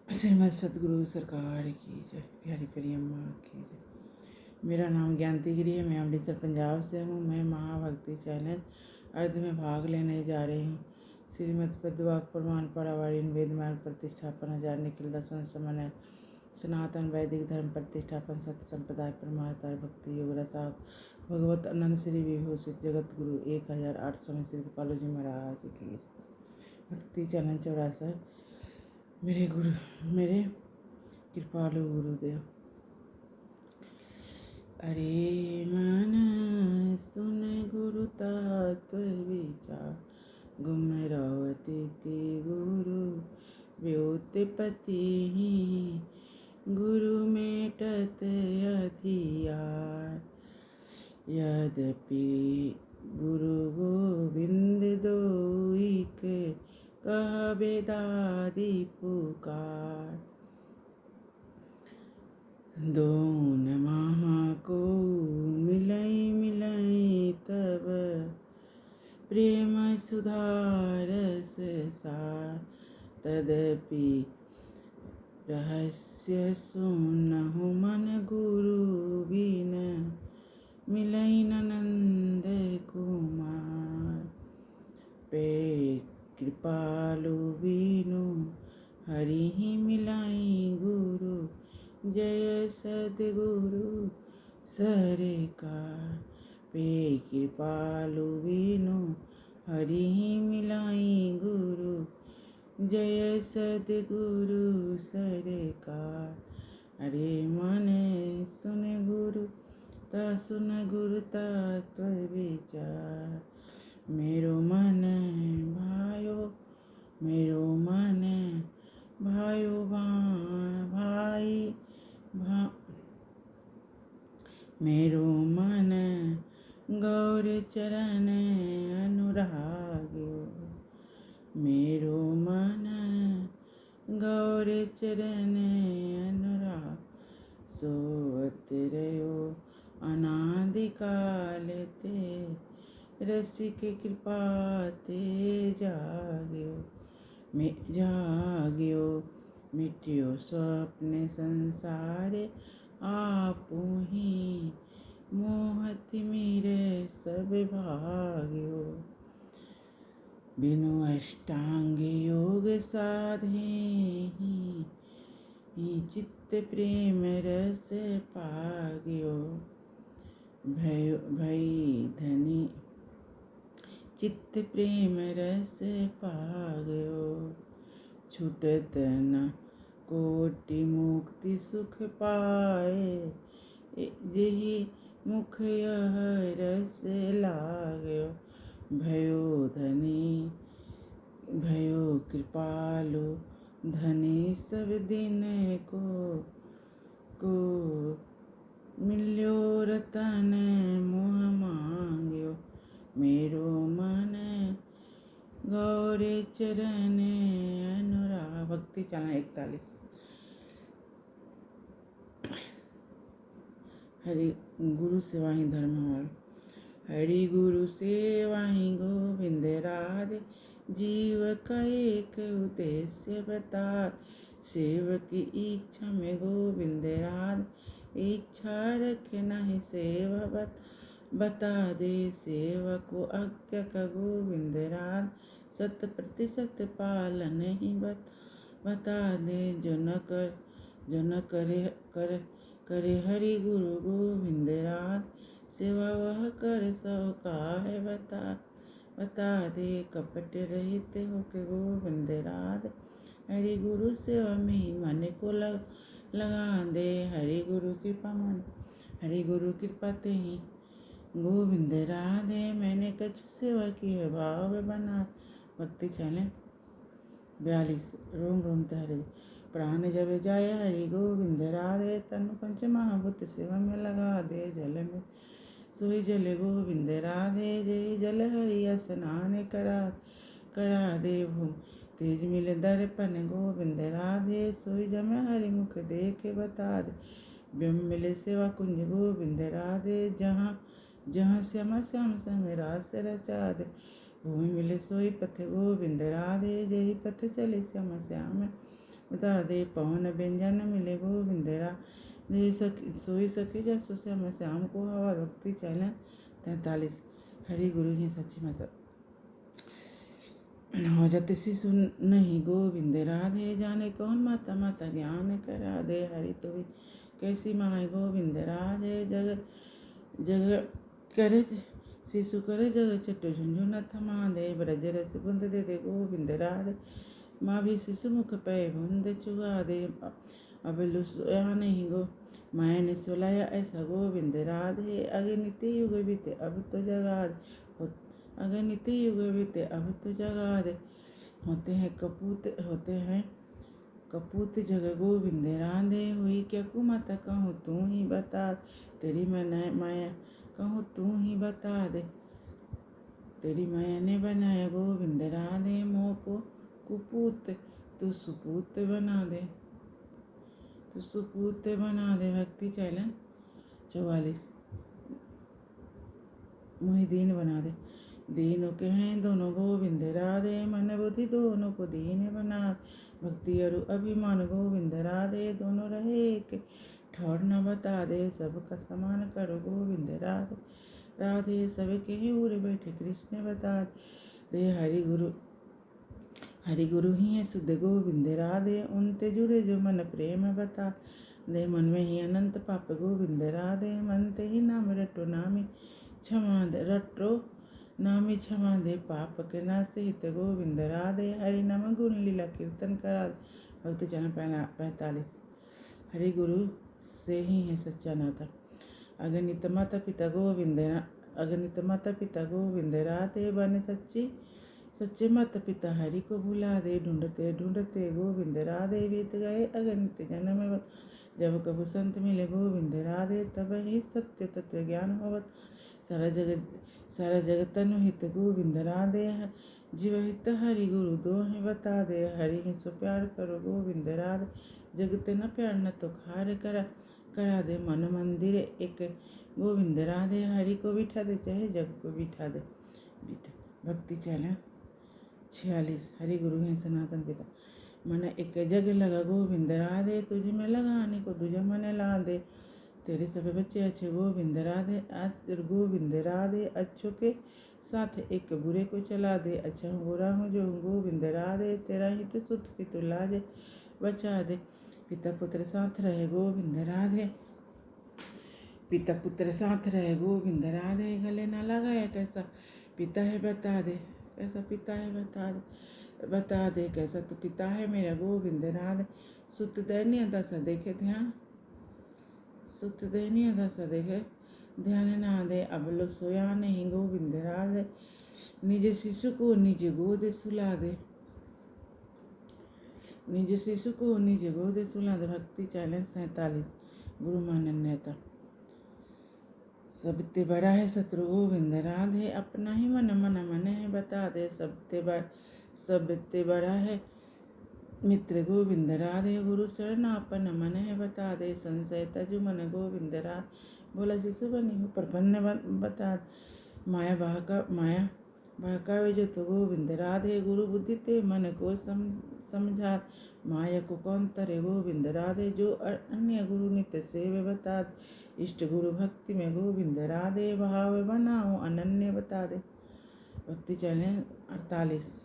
श्रीमद सतगुरु सरकार की जय। प्यारी प्यारी अम्मा की जय। मेरा नाम ज्ञानती गिरी है। मैं अमृतसर पंजाब से हूँ। मैं महाभक्ति चैनल अर्ध में भाग लेने जा रही हूँ। श्रीमद पद्वाक प्रमाण परावारी वेद मार्ग प्रतिष्ठापन 1000 निखिल दर्शन समन्वय सनातन वैदिक धर्म प्रतिष्ठापन सत्य संप्रदाय परमाचार भक्ति योग रसा भगवत आनंद श्री विभूषित जगत गुरु 1800 में श्री गोपाल जी महाराज की भक्ति चैनल 84। मेरे कृपालु गुरुदेव। अरे मन सुन गुरु तत्व विचार गुम रवती गुरु व्योतपति गुरु मेटत अधियार यद्यपि गुरु गोविंद दोइक कह बेदादी पुकार दोन महा को मिलई तब प्रेम सुधारस सार तदपि रहस्य सुनहु मन गुरु बिन मिलई नंद कुमार पे कृपालु बिनु हरि मिलाई गुरु जय सद्गुरु सरकार पे कृपालु बिनु हरि मिलाई गुरु जय सद्गुरु सरकार। अरे मन सुन गुरु तत्व विचार मेरो मन भायो भाई मेरो मन गौर चरण अनुराग्यो मेरो मन गौर चरण अनुराग सोवत रहो अनादिकाल ते रसिक कृपा ते जाग्यो मिट्यो स्वप्न संसार आपु ही मोहति मेरे सब भाग्यो बिनु अष्टांग योग साधे ही चित्त प्रेम रस पाग्यो भई धनी चित्त प्रेम रस पाग्यो छूटत न कोटि मुक्ति सुख पाए जेहि मुख यह रस लाग्यो भयो कृपालु धनी सब दिन को मिल्यो रतन मोह मांग्यो मेरो मन गौरे चरण अनुराग। भक्ति चैनल 41। हरि गुरु सेवा ही धर्म हमारा। हरि गुरु सेवा ही गोविंद राधे जीव का एक उद्देश्य बता सेवक की इच्छा में गोविंद राधे इच्छा रखे नहीं सेवा बता दे सेवा को आज्ञा का गोविंद राधे 100% पालन ही बता दे जो न करे हरि गुरु गोविंद राधे सेवा वह कर सो का है बता दे कपट रहित हो के गोविंद राधे हरि गुरु सेवा में मन को लगा दे हरि गुरु कृपा मन हरि गुरु कृपा ते ही गोविंद राधे मैंने कछु सेवा की है भाव बना। भक्ति चैनल 42। रोम रोम हरि प्राण जब जाय हरि गोविंद राधे तनु पंच महाभूत सेवा में लगा दे जल में सोई जल गोविंद राधे जय जल हरि स्नान करा दे भूम तेज मिल दर्पण गोविंद राधे सोई जम हरि मुख देखे बता दे ब्रह्म मिले सेवा कुंज गोविंद राधे जहाँ श्याम संग रास रचा दे भूमि मिले सोई पथ गोविंद राधे जही पथ चले श्याम बता दे। पवन व्यंजन मिले गोविंद राधे सोई सके जसो श्याम श्याम को हवा। भक्ति चैनल 43। हरि गुरु ही सच्ची माता। हो जाते शिशु नहीं गोविंद राधे, जाने कौन माता माता ज्ञान करा दे। हरि तो भी कैसी माए गोविंद राधे, जग जग करे शिशु करे जग चट्टो झुंझुन थमा दे। ब्रज रस बुंद दे गोविंद राधे, माँ भी शिशु मुख पे बुंद चुगा दे। अब लुसया नहीं गो माया ने सुलाया ऐसा गोविंद राधे। अगणित युग बीते अब तो जगा दे, अगणित युग बीते अब तो जगा दे। होते हैं कपूत जग गोविंद राधे, हुई क्या कुमाता कहूँ तू ही बता। तेरी माया कहूँ तू ही बता दे। तेरी माया ने बनाया गोविंद राधे, मोह को कुपूत तू सुपूत बना दे, तू सुपूत बना दे। भक्ति चैनल 44। मुझे दीन बना दे। दीनों के हैं दोनों गोविंद राधे, मन बुद्धि दोनों को दीन बना। भक्ति और अभिमान गोविंद राधे, दोनों रहे एक ठौर न बता दे। सबका समान करो गोविंद राधे, राधे सबके ही उड़ बैठे कृष्ण बता दे। हरि गुरु ही है शुद्ध गोविंद राधे, उनते जुड़े जो मन प्रेम बता दे। मन में ही अनंत पाप गोविंद राधे, मन ते ही नाम रटो नामी क्षमा दे। रटो नामी क्षमा दे, पाप के नाश हित गोविंद राधे। हरि नाम गुण लीला कीर्तन करा दे। भक्ति चैनल 45। हरि गुरु से ही है सच्चा नाता। अगणित माता पिता गोविंद राधे, बने सच्चे माता पिता हरि को भुला दे। ढूंढते ढूंढते गोविंद राधे, बीत गए अगणित जन्म। जब कबू संत मिले गोविंद राधे, तब ही सत्य तत्व ज्ञान होवत। सारा जगत तनु हित गोविंद राधे, जीव हित हरि गुरु दो है बता दे। हरि ही सो प्यार करो गोविंद राधे, जगत न प्यार न तो खार करा दे। मन मंदिर एक गोविंद राधे, हरि को बिठा दे चाहे जग को बिठा दे। भक्ति चैनल 46। हरि गुरु हैं सनातन पिता। मन एक जग लगा गोविंद राधे, तुझ में लगाने को तुझे मन ला दे। तेरे सब बच्चे अच्छे गोविंद राधे, अच्छों के साथ एक बुरे को चला दे। अच्छा हूँ बुरा हूँ जो हूँ गोविंद राधे, तेरा ही तो सुत पितु लाज बचा दे। पिता पुत्र साथ रहे गोविंद राधे, पिता पुत्र साथ रहे गोविंद राधे। गले ना लगाया कैसा पिता है बता दे, कैसा पिता है बता दे। कैसा तो पिता है मेरा गोविंद राधे। सुत दैन्य दशा देखे ध्यान, सुत दैन्य दशा देखे ध्यान ना दे। अब लोग सोया नहीं गोविंद राधे, निज शिशु को निज गोद सुला दे, निज शिशु को निज गोद सुला दे। भक्ति चैनल 47। गुरु मानन्यता। सबते बड़ा है शत्रु गोविंद राधे, अपना ही मन है बता दे। सबते बड़ा है मित्र गोविंद राधे, गुरु शरण अपन मन है बता दे। संशय तजु मन गोविंद राधे, बोला शिशु बनी हो प्रपन्न बता दे। माया बहकावे जो तो गोविंद राधे, गुरु बुद्धि ते मन को समझा। माया को कौन तरे गोविंद राधे, जो अन्य गुरु नित्य सेवे बता दे। इष्ट गुरु भक्ति में गोविंद राधे, भाव बनाओ अनन्य बता दे। भक्ति चैनल 48।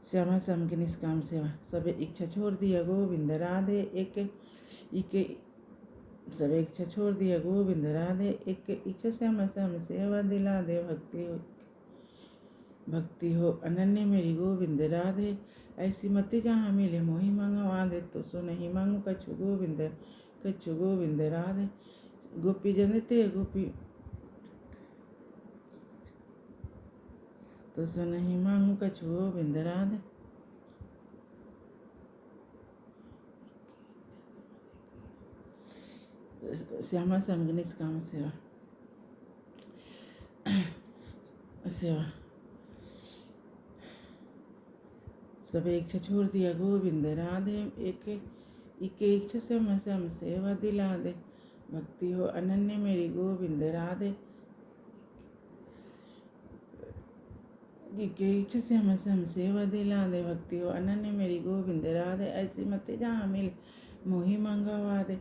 श्यामा श्याम की निष्काम सेवा। सब इच्छा छोड़ दिया गोविंद राधे, सब इच्छा छोड़ दिया गोविंद राधे, एक इच्छा श्यामा श्याम सेवा दिला दे। भक्ति हो अनन्य मेरी गोविंद राधे, ऐसी मति जहाँ मिले मोहि मंगवा दे। तो सो नहीं मांगू कछु गोविंद राधे। गोपी जन ते गोपी तो सो नहीं मांगू कछु गोविंद राधे। श्यामा श्याम की निष्काम सेवा। सब इच्छा छोड़ दिया गोविंद राधे, एक इच्छा श्यामा श्याम सेवा दिला दे। भक्ति हो अनन्य मेरी गोविंद राधे, के इच्छा से हम सेवा दिला दे, भक्ति हो अनन्य मेरी गोविंद राधे। ऐसी मत जहाँ मिले मोही मंगवा दे।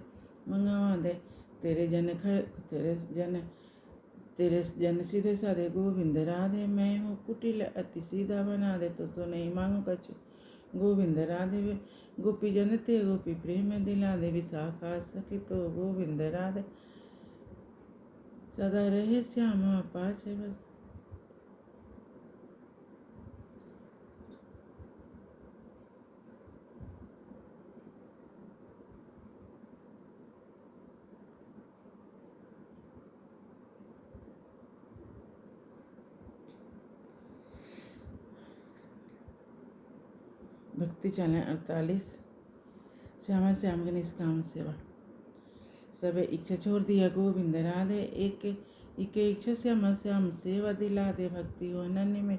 तेरे जन सीधे साधे गोविंद राधे। मैं हूँ कुटिल अति सीधा बना दे, तो सो नहीं मांगू कछु गोविंद राधे। गोपी जन ते गोपी प्रेम दिला दे, विशाखा सखी तो गोविंद राधे। सदा रहे श्यामा पाछे बस। भक्ति चैनल 48। श्यामा श्याम की निष्काम सेवा। सबे इच्छा छोड़ दिया गोविंद राधे। एक इच्छा श्यामा श्याम सेवा दिला दे, भक्ति हो अनन्य में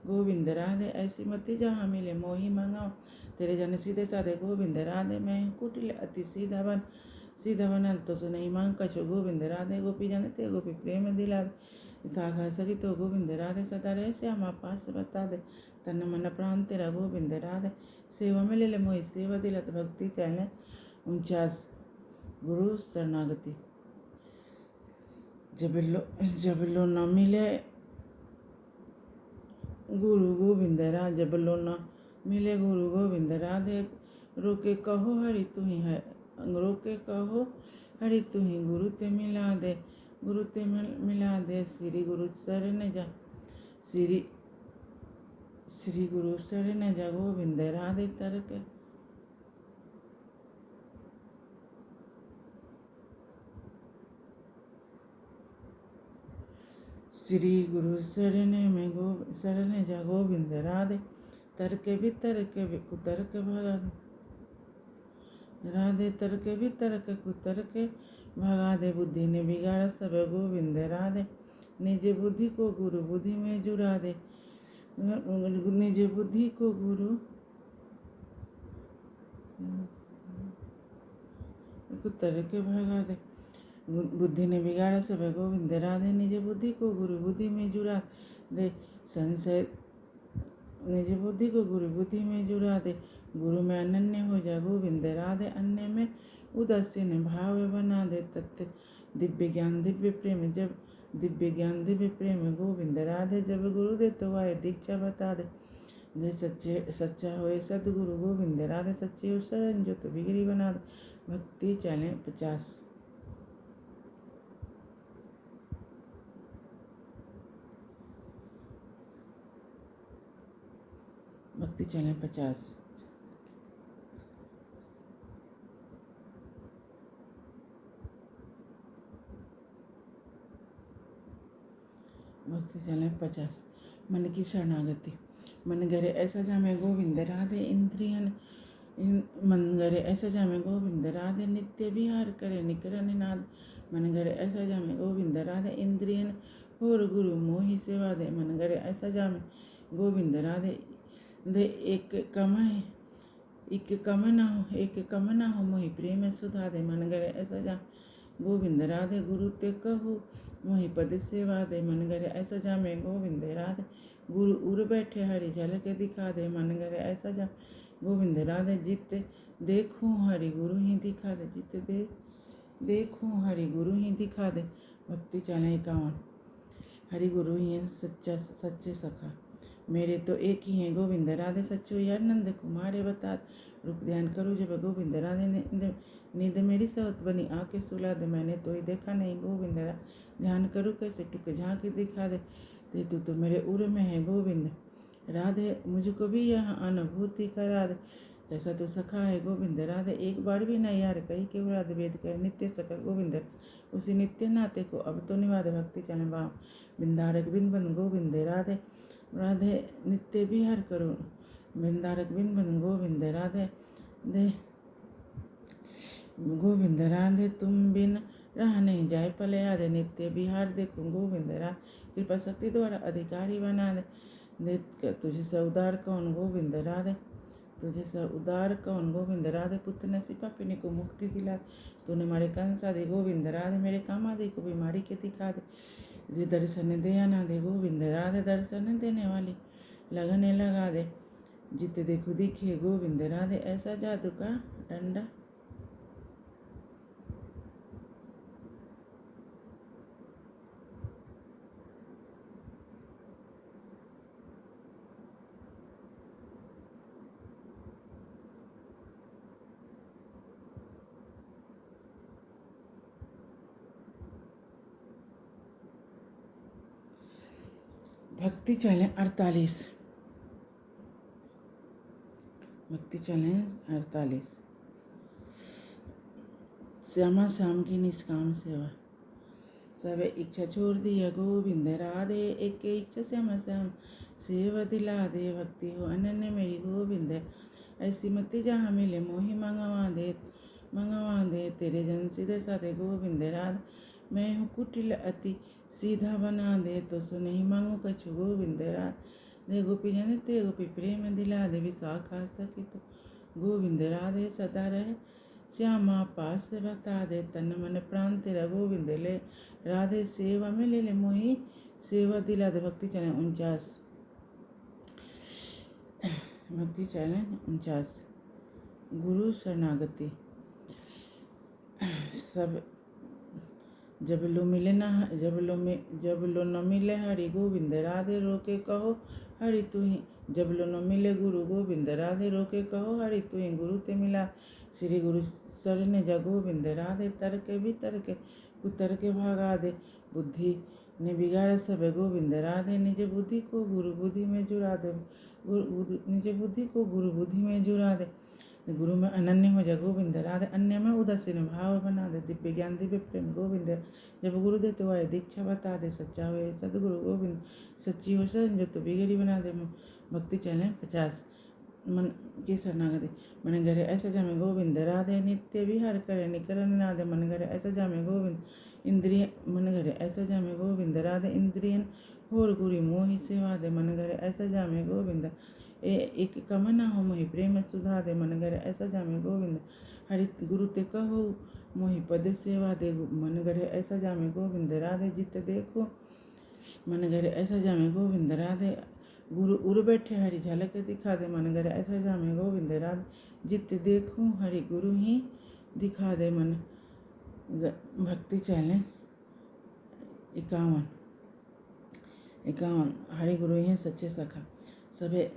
गोविंद राधे। ऐसी मति जहाँ मिले मोही मंगाओ, तेरे जन सीधे साधे गोविंद राधे। मैं कुटिल अति सीधा बन तो सो नहीं मांग कछो गोविंद राधे। गोपी जन ते गोपी प्रेम दिला दे, विशाखा सखी तो गोविंद राधे। सदा रहे श्यामा पास बता दे, तन मन प्राण तेरा गोविंद राधे। सेवा में ले ले मोही सेवा दिला दे। भक्ति चैनल 49। गुरु शरणागति। जब लो न मिले गुरु गोविंद राधे, जब लो न मिले गुरु गोविंद राधे। रोके कहो हरि तू ही है, रोके कहो हरि तू ही गुरु ते मिला दे, गुरु ते मिला दे। श्री गुरु शरण जा, श्री गुरु शरण जा गोविंद राधे। तरक श्री गुरु शरण जा गोविंद राधे। तर्क कुतर्क भगा दे राधे। तर्क कुतर्क भगा दे। बुद्धि ने बिगाड़ा सब गोविंद राधे। निज बुद्धि को गुरु बुद्धि में जुड़ा दे, निज बुद्धि को गुरु कुतर्क भगा दे। बुद्धि ने बिगाड़ा सब गोविंद राधे। निज बुद्धि को गुरु बुद्धि में जुड़ा दे, संशय निज बुद्धि को गुरु बुद्धि में जुड़ा दे। गुरु में अनन्य हो जा गोविंद राधे। अन्य में उदासीन भाव बना दे। तत्व दिव्य ज्ञान दिव्य प्रेम, जब दिव्य ज्ञान दिव्य प्रेम गोविंद राधे। जब गुरु दे तो आए दीक्षा बता दे, सच्चा होए सदगुरु गोविंद राधे। सच्चे हो शरण जो तो बिगड़ी बना दे। भक्ति चैनल 50। भक्ति चैनल 50। भक्ति चैनल 50। मन की शरणागति। मन गरे ऐसा जामे गोविंद राधे। इंद्रियन मन गरे ऐसा जामे गोविंद राधे। नित्य विहार करे निकरण निनाद। मन गरे ऐसा जामे गोविंद राधे। इंद्रियन और गुरु मोहि सेवा दे। मन गरे ऐसा जामे गोविंद राधे। दे एक कम ना हो मोहि प्रेम सुधा दे। मन गरे ऐसा जा गोविंद राधे। गुरु ते कहू मोहि पद सेवा दे। मन गरे ऐसा जा में गोविंद राधे। गुरु उर बैठे हरि झलक दिखा दे। मन गरे ऐसा जा गोविंद राधे। जित देखूं हरि गुरु ही दिखा दे, जित देखूं हरि गुरु ही दिखा दे। भक्ति चैनल 51। हरि गुरु ही है सच्चे सखा, मेरे तो एक ही हैं गोविंद राधे। सच्चो यार नंद कुमारे बता, रूप ध्यान करो जब गोविंद राधे। नींद मेरी सवत बनी आके सुला दे। मैंने तो ही देखा नहीं गोविंद राधे। ध्यान करूँ कैसे टुक झाँक दिखा दे। तू तो मेरे उर में है गोविंद राधे। मुझको भी यहाँ अनुभूति करा दे। कैसा तो सखा है गोविंद राधे। एक बार भी नहीं यार कही के उराद वेद कह नित्य सखा गोविंद। उसी नित्य नाते को अब तो निभा दे। भक्ति चरण बाम बिंदारक बिन बन गोविंद राधे। राधे नित्य विहार करो बिंदारक बिन बन गोविंद राधे। दे गोविंद राधे। तुम बिन रहा नहीं जाए पल याद। नित्य विहार देखो गोविंद राधे। कृपा शक्ति द्वारा अधिकारी बना दे। तुझे से उदार कौन गोविंद राधे। तुझे से उदार कौन गोविंद राधे। पुत्र नसी पापिनी को मुक्ति दिला। तूने मारे कंस आदि गोविंद राधे। मेरे काम आदि को बीमारी के दिखा दे। दर्शन दे ना दे गोविंद राधे। दर्शन देने वाली लगने लगा दे, जित देखो दिखे गोविंद राधे। ऐसा जादू का डंडा। भक्ति चैलेंज 48। भक्ति चैलेंज 48। श्यामा श्याम की निष्काम सेवा। सब इच्छा छोड़ दिया गोविंद राधे, एक इच्छा श्यामा श्याम सेवा दिला दे। भक्ति हो अनन्य मेरी गोविंद, ऐसी मति जहाँ मिले मोहि मंगवा दे तेरे जन सीधे साधे गोविंद राधे। मैं हूँ कुटिल अति सीधा बना दे, तो सो नहीं मांगू कछु गोविंद राधे। दे गोपी जन ते गोपी प्रेम दिला दे, विशाखा सखी तो गोविंद राधे सदा रहे। श्यामा पास बता दे, तन मन प्राण तेरा गोविंद ले राधे। सेवा में ले मोहि सेवा दिला दे। भक्ति चैलेंज 49। भक्ति चैलेंज 49। गुरु शरणागति। सब जब लो न मिले हरि गोविंद राधे, रोके कहो हरि तू ही। जब लो न मिले गुरु गोविंद राधे, रोके कहो हरि तू ही। गुरु ते मिला श्री गुरु शरण जा गोविंद राधे। तरके भी तरके कुतरके भागा दे, बुद्धि ने बिगाड़ सब गोविंद राधे। निज बुद्धि को गुरु बुद्धि में जुड़ा दे, निज बुद्धि को गुरु बुद्धि में जुड़ा दे। गुरु में अनन्य हो जा गोविंद राधे, अन्य में उदासीन भाव बना दे। दिव्य ज्ञान दिव्य प्रेम गोविंद, जब गुरु दे तो आए दीक्षा बता दे। सच्चा हो सदगुरु गोविंद, सच्ची हो सहज जो तो बिगड़ी बना दे। भक्ति चैलेंज 50। मन की शरणागति। मन घरे ऐसा जामे गोविंद राधे, नित्य विहार करे निकरण नादे। मन घरे ऐसा जामे गोविंद इंद्रिय, मन घरे ऐसा जामे गोविंद राधे। इंद्रियन होर गुरी मोहि सेवा दे। मन घरे ऐसा जामे गोविंद एक कमना हो मोहि प्रेम सुधा दे। मन घरे ऐसा जामे गोविंद हरि गुरु ते कहो मोहि पद सेवा दे। मन घरे ऐसा जामे गोविंद राधे, जित देखो मन घरे ऐसा जामे गोविंद राधे। गुरु उर बैठे हरि झलक दिखा दे। मन घरे ऐसा जामे गोविंद राधे, जित देखूं हरि गुरु ही दिखा दे। मन भक्ति चैलेंज 51। हरि गुरु ही सच्चे सखा। सबे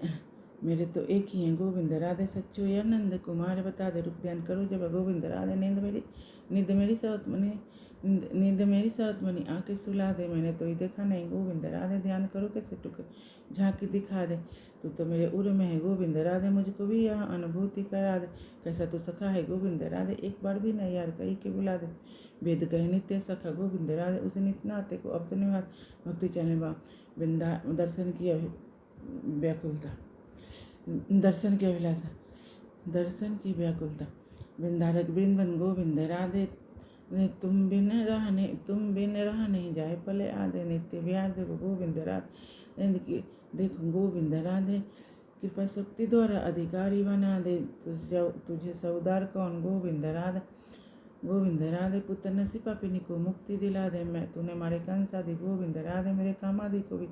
मेरे तो एक ही हैं गोविंद राधे, सच्चो या नंद कुमार बता दे। रुक ध्यान करो जब गोविंद राधे, नींद मेरी सावत मनी आके सुला दे। मैंने तो ही देखा नहीं गोविंद राधे, ध्यान करो कैसे टुक झांकी दिखा दे। तू तो मेरे उर में है गोविंद राधे, मुझको भी यहाँ अनुभूति करा दे। कैसा तू सखा है गोविंद राधे, एक बार भी नहीं यार कही के बुला दे। वेद कहे नित्य सखा गोविंद राधे, उसे नित्य नाते को अब तो निवास। भक्ति चैलेंज 52। वृंदा दर्शन की व्याकुलता। दर्शन की अभिलाषा, दर्शन की व्याकुलता। वृंदारक वृंदन गोविंद राधे, तुम बिन रह नहीं जाए पले आधे। नित्य विहार देखो गोविंद राधे, देखो गोविंद राधे। कृपा शक्ति द्वारा अधिकारी बना दे, तुझे सौदार कौन गोविंद राधे। गोविंद राधे पुत्र नसी पापिनी को मुक्ति दिला दे। मैं तूने मारे कंसा दी गोविंद राधे, मेरे कामादि को भी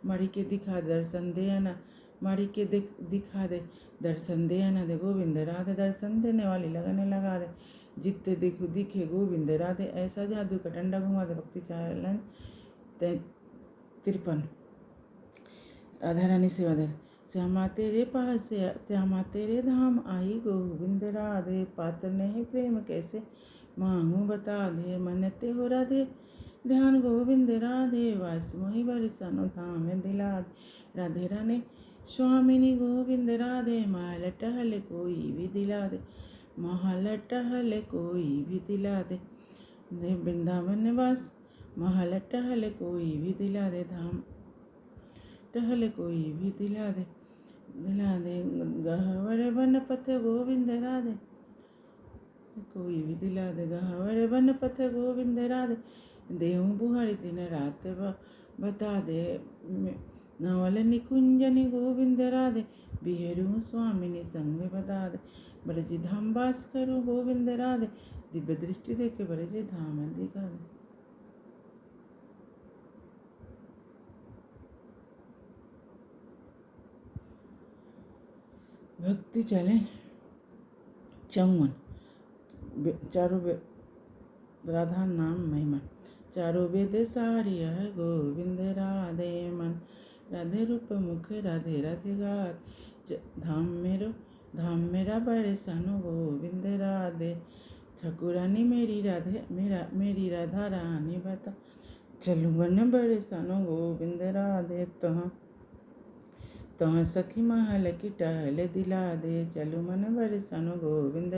मारी के दिखा दर्शन दे ना। मारी के दिखा दे दर्शन दे ना दे गोविंद राधे। दर्शन देने वाली लगने लगा दे, जितने देखो दिखे गोविंद राधे। ऐसा जादू का डंडा घुमा दे। भक्ति चैलेंज 53। राधा रानी सेवा दे। श्यामा तेरे पास श्यामा तेरे धाम आई गोविंद राधे। पात्र नहीं प्रेम कैसे मांगू बता दे। मनते हो राधे ध्यान गोविंद राधे, वास मोहि बरसानो धाम दिला दे। राधे रानी स्वामिनी गोविंद राधे, महल टहल कोई भी दिला दे। महल टहल कोई भी दिला दे। वृंदावन वास महल टहल कोई भी दिला दे। धाम टहल कोई भी दिला दे। गहवर बन पथ गोविंद राधे, कोई भी दिला दे। गहवर बन पथ गोविंद राधे, देहूँ बुहारी दिन रात बता दे। नवल निकुंजनी गोविंद राधे, बिहरू स्वामिनी संग बता दे। ब्रज धाम वास करो गोविंद राधे, दिव्य दृष्टि देके ब्रज धाम दिखा दे। भक्ति चैलेंज 54। चारों राधा नाम महिमा। चारों वेद सारी है गोविंद राधे मन। राधे रूप मुख राधे राधे गात। धाम मेरा बड़े सनो गोविंद राधे। ठाकुरानी मेरी मेरी राधा रानी बता। चलू मन बड़े सनो गोविंद राधे। तहाँ सखी महल की टहल दिला दे। चलू मन बड़े सनो गोविंद।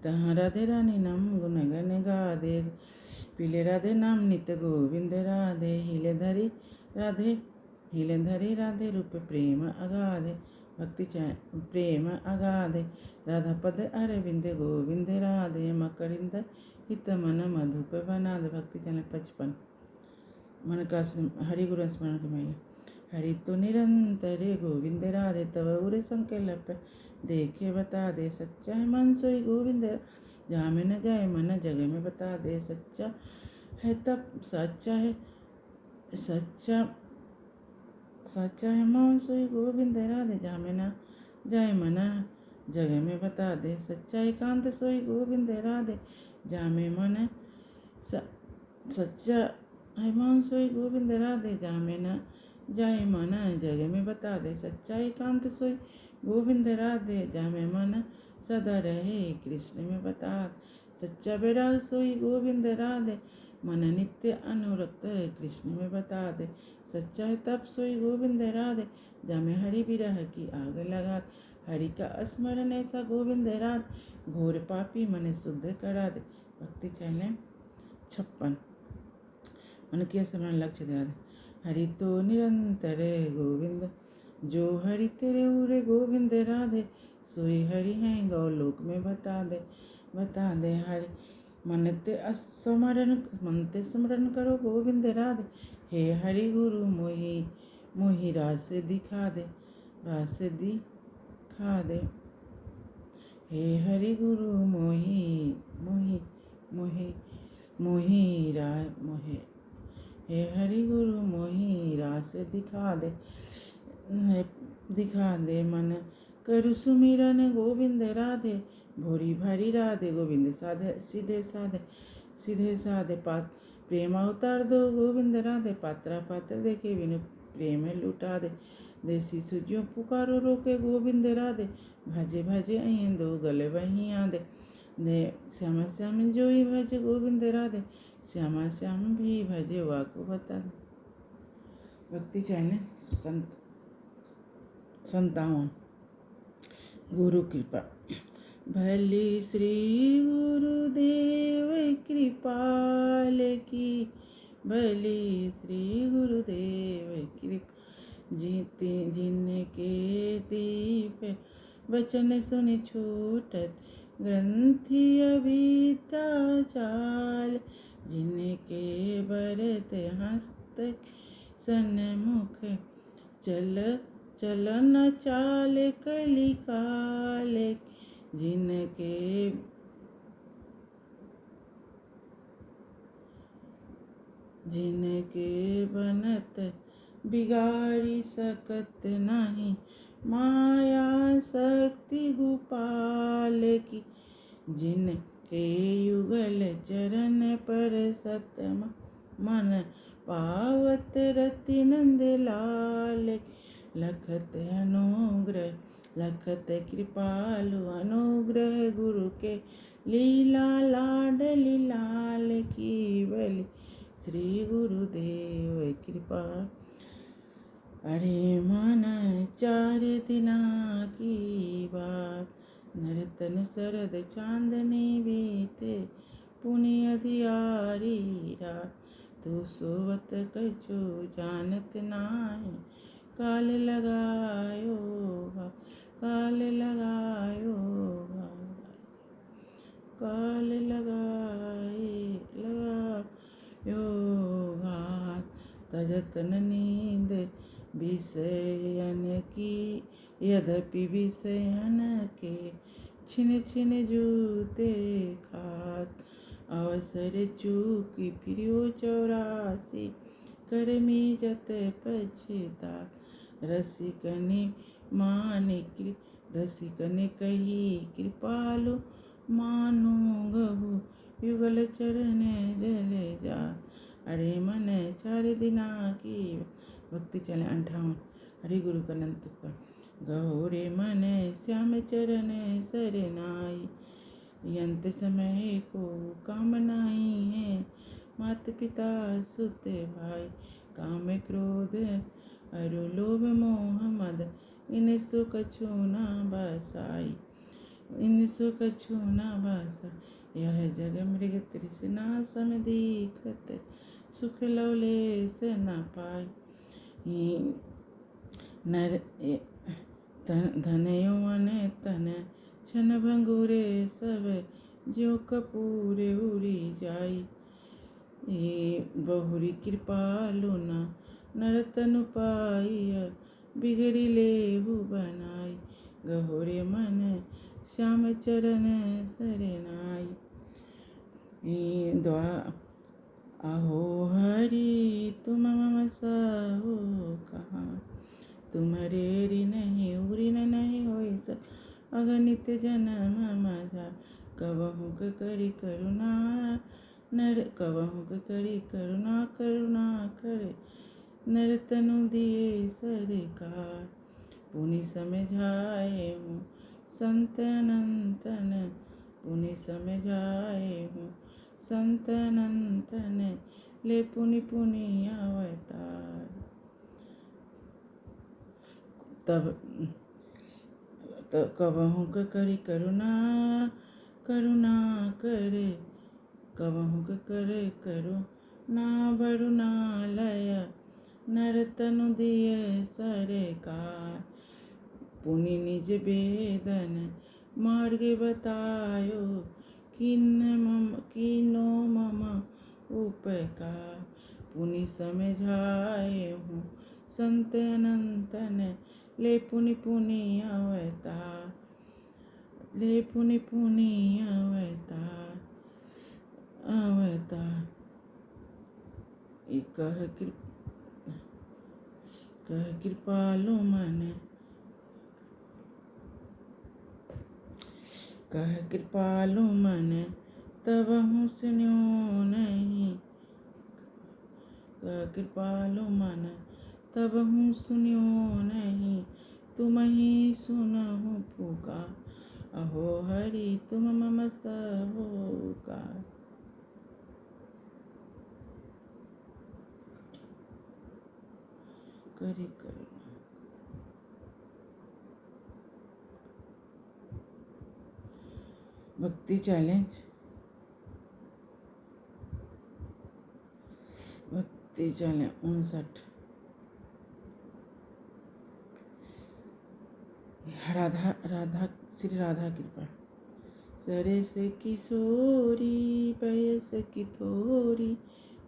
तहाँ राधे रानी नाम गुण गन गा दे। पीले राधे नाम नित गोविंद राधे। हिले धरी राधे रूप प्रेम अगाधे। भक्ति प्रेम अगाधे। राधा पद अरविंद गोविंद राधे। मकरिंद हित मन मधुप बनाद। भक्ति चैनल 55। मन का हरि गुरु स्मरण के महिला। हरि तो निरंतर गोविंद राधे। तब उरे संकल्प देखे बता दे। सच्चा है मन सोई गोविंद। जहाँ में न जाए मन जगह में बता दे। सच्चा है मन सोई गोविंद राधे। जहाँ में न जाए मन जगह में बता दे। सच्चा एकांत सोई गोविंद राधे। जहाँ में मन सच्चा है मन सोई गोविंद राधे। जहाँ में न जाए मन जगह में बता दे। सच्चा एकांत सोई गोविंद राधे। जहाँ में मन सदा रहे कृष्ण में बता। सच्चा बैराग सोई गोविंद राधे। मन नित्य अनुरक्त कृष्ण में बता दे। सच्चा है तप सोई गोविंद राधे। जहाँ में हरि विरह की आग लगा। हरि का स्मरण ऐसा गोविंद राधे। घोर पापी मन शुद्ध करा दे। भक्ति चैनल 56। मन के स्मरण लक्ष्य दे। हरि तो निरंतर गोविंद। जो हरि तेरे उरे गोविंद राधे। सोई हरि हैं गौलोक में बता दे। हरि मन ते स्मरण करो गोविंद राधे। हे हरि गुरु मोहि रास दिखा दे। हे हरि गुरु हे हरि गुरु मोहि रास दिखा दे। मन करु सुमिरन गोविंद राधे। भोरी भारी राधे गोविंद सीधे साधे प्रेम अवतार दो गोविंद राधे। पात्र देखे बिनु प्रेम लुटा दे। देसी सुजियों पुकारो रोके गोविंद राधे। भाजे अहीं दो गले बहिया दे। श्यामा श्याम जोई भजे गोविंद राधे। श्यामा श्याम भी भजे वाको बता दे। भक्ति चैनल 57। गुरु कृपा। भली श्री गुरुदेव कृपाल की। भली श्री गुरुदेव कृपा। जिनके दीप वचन सुन छूटत ग्रंथि अविद्या जाल। जिनके बरत हस्त सन्मुख चलन चाल कलिकाल। जिनके बनत बिगाड़ी सकत नहीं। माया शक्ति गोपाल की। जिनके युगल चरण पर सतम मन पावत रति नंद लाल। लखत कृपालु अनुग्रह गुरु के। लीला लाडली लाल की। बलि श्री गुरुदेव कृपा। अरे मन 4 दिना की बात। नर्तन शरद चांदनी बीते। पुण्य अधियारी रात। तू सोवत कछु जानत नाही। काल लगायो घात। तजतन नींद विषयन की। यद्यपि विषयन के छिन जूते खात। अवसर चूकी फिरो 84। कर में जत पछता। रसिकनि मान रसिक ने कही कृपालु मानो गहु युगल चरण जले जा। अरे मन 4 दिना की भक्ति चले 58। हरि गुरु का अनंत पर गौरे मन श्याम चरण सरनाई। यंत समय को काम नहीं है माता पिता सुत भाई। काम क्रोध अरु लोभ मोह मद इन सो कछु न बसाई। इन सो कछु न बसा यह जग मृग तृष्णा सम दीखत सुख लवलेस न पाई। नर धन यौवन तन छन भंगुरे सब ज्यो कपूर उड़ी जाई। बहुरी कृपालु न नर तनु पाई बिगड़ी लेहु बनाई। गहोरे मन श्याम चरण सरनाई। आहो हरि तुम मम साहो कहाँ। तुम्हारे नहीं उरी नहीं होई सब अगणित जन्म मजा। कबहु करी करुणा नर कबहु करी करुणा करुणा करे नर तनु दिए सरकार। पुनि समझाए हूँ संत अनंतन पुनि समझाए हूँ संत अनंतन ले पुनि पुनि अवतार। तब कबहु करी करुणा करुणा करे कबहु करे करुणा बरुणा लय नर तनु दिए सरकार। पुनि निज वेदन मार्ग बतायो कीनो मम उपकार। पुनि समझाए हूँ संत अनंतन ले पुनि पुनि अवतार। ले पुनि पुनि अवतार अवतार। कह कृपालु मन कह कृपालु मन तब हूँ सुन्यो नहीं। कह कृपालु मन तब हूँ सुन्यो नहीं तुम ही सुनहु पुकार। अहो हरि तुम मम सहोकार। करी करुणा। भक्ति चैलेंज। भक्ति चैलेंज 59। राधा श्री राधा कृपा। सरस किशोरी पयस की थोरी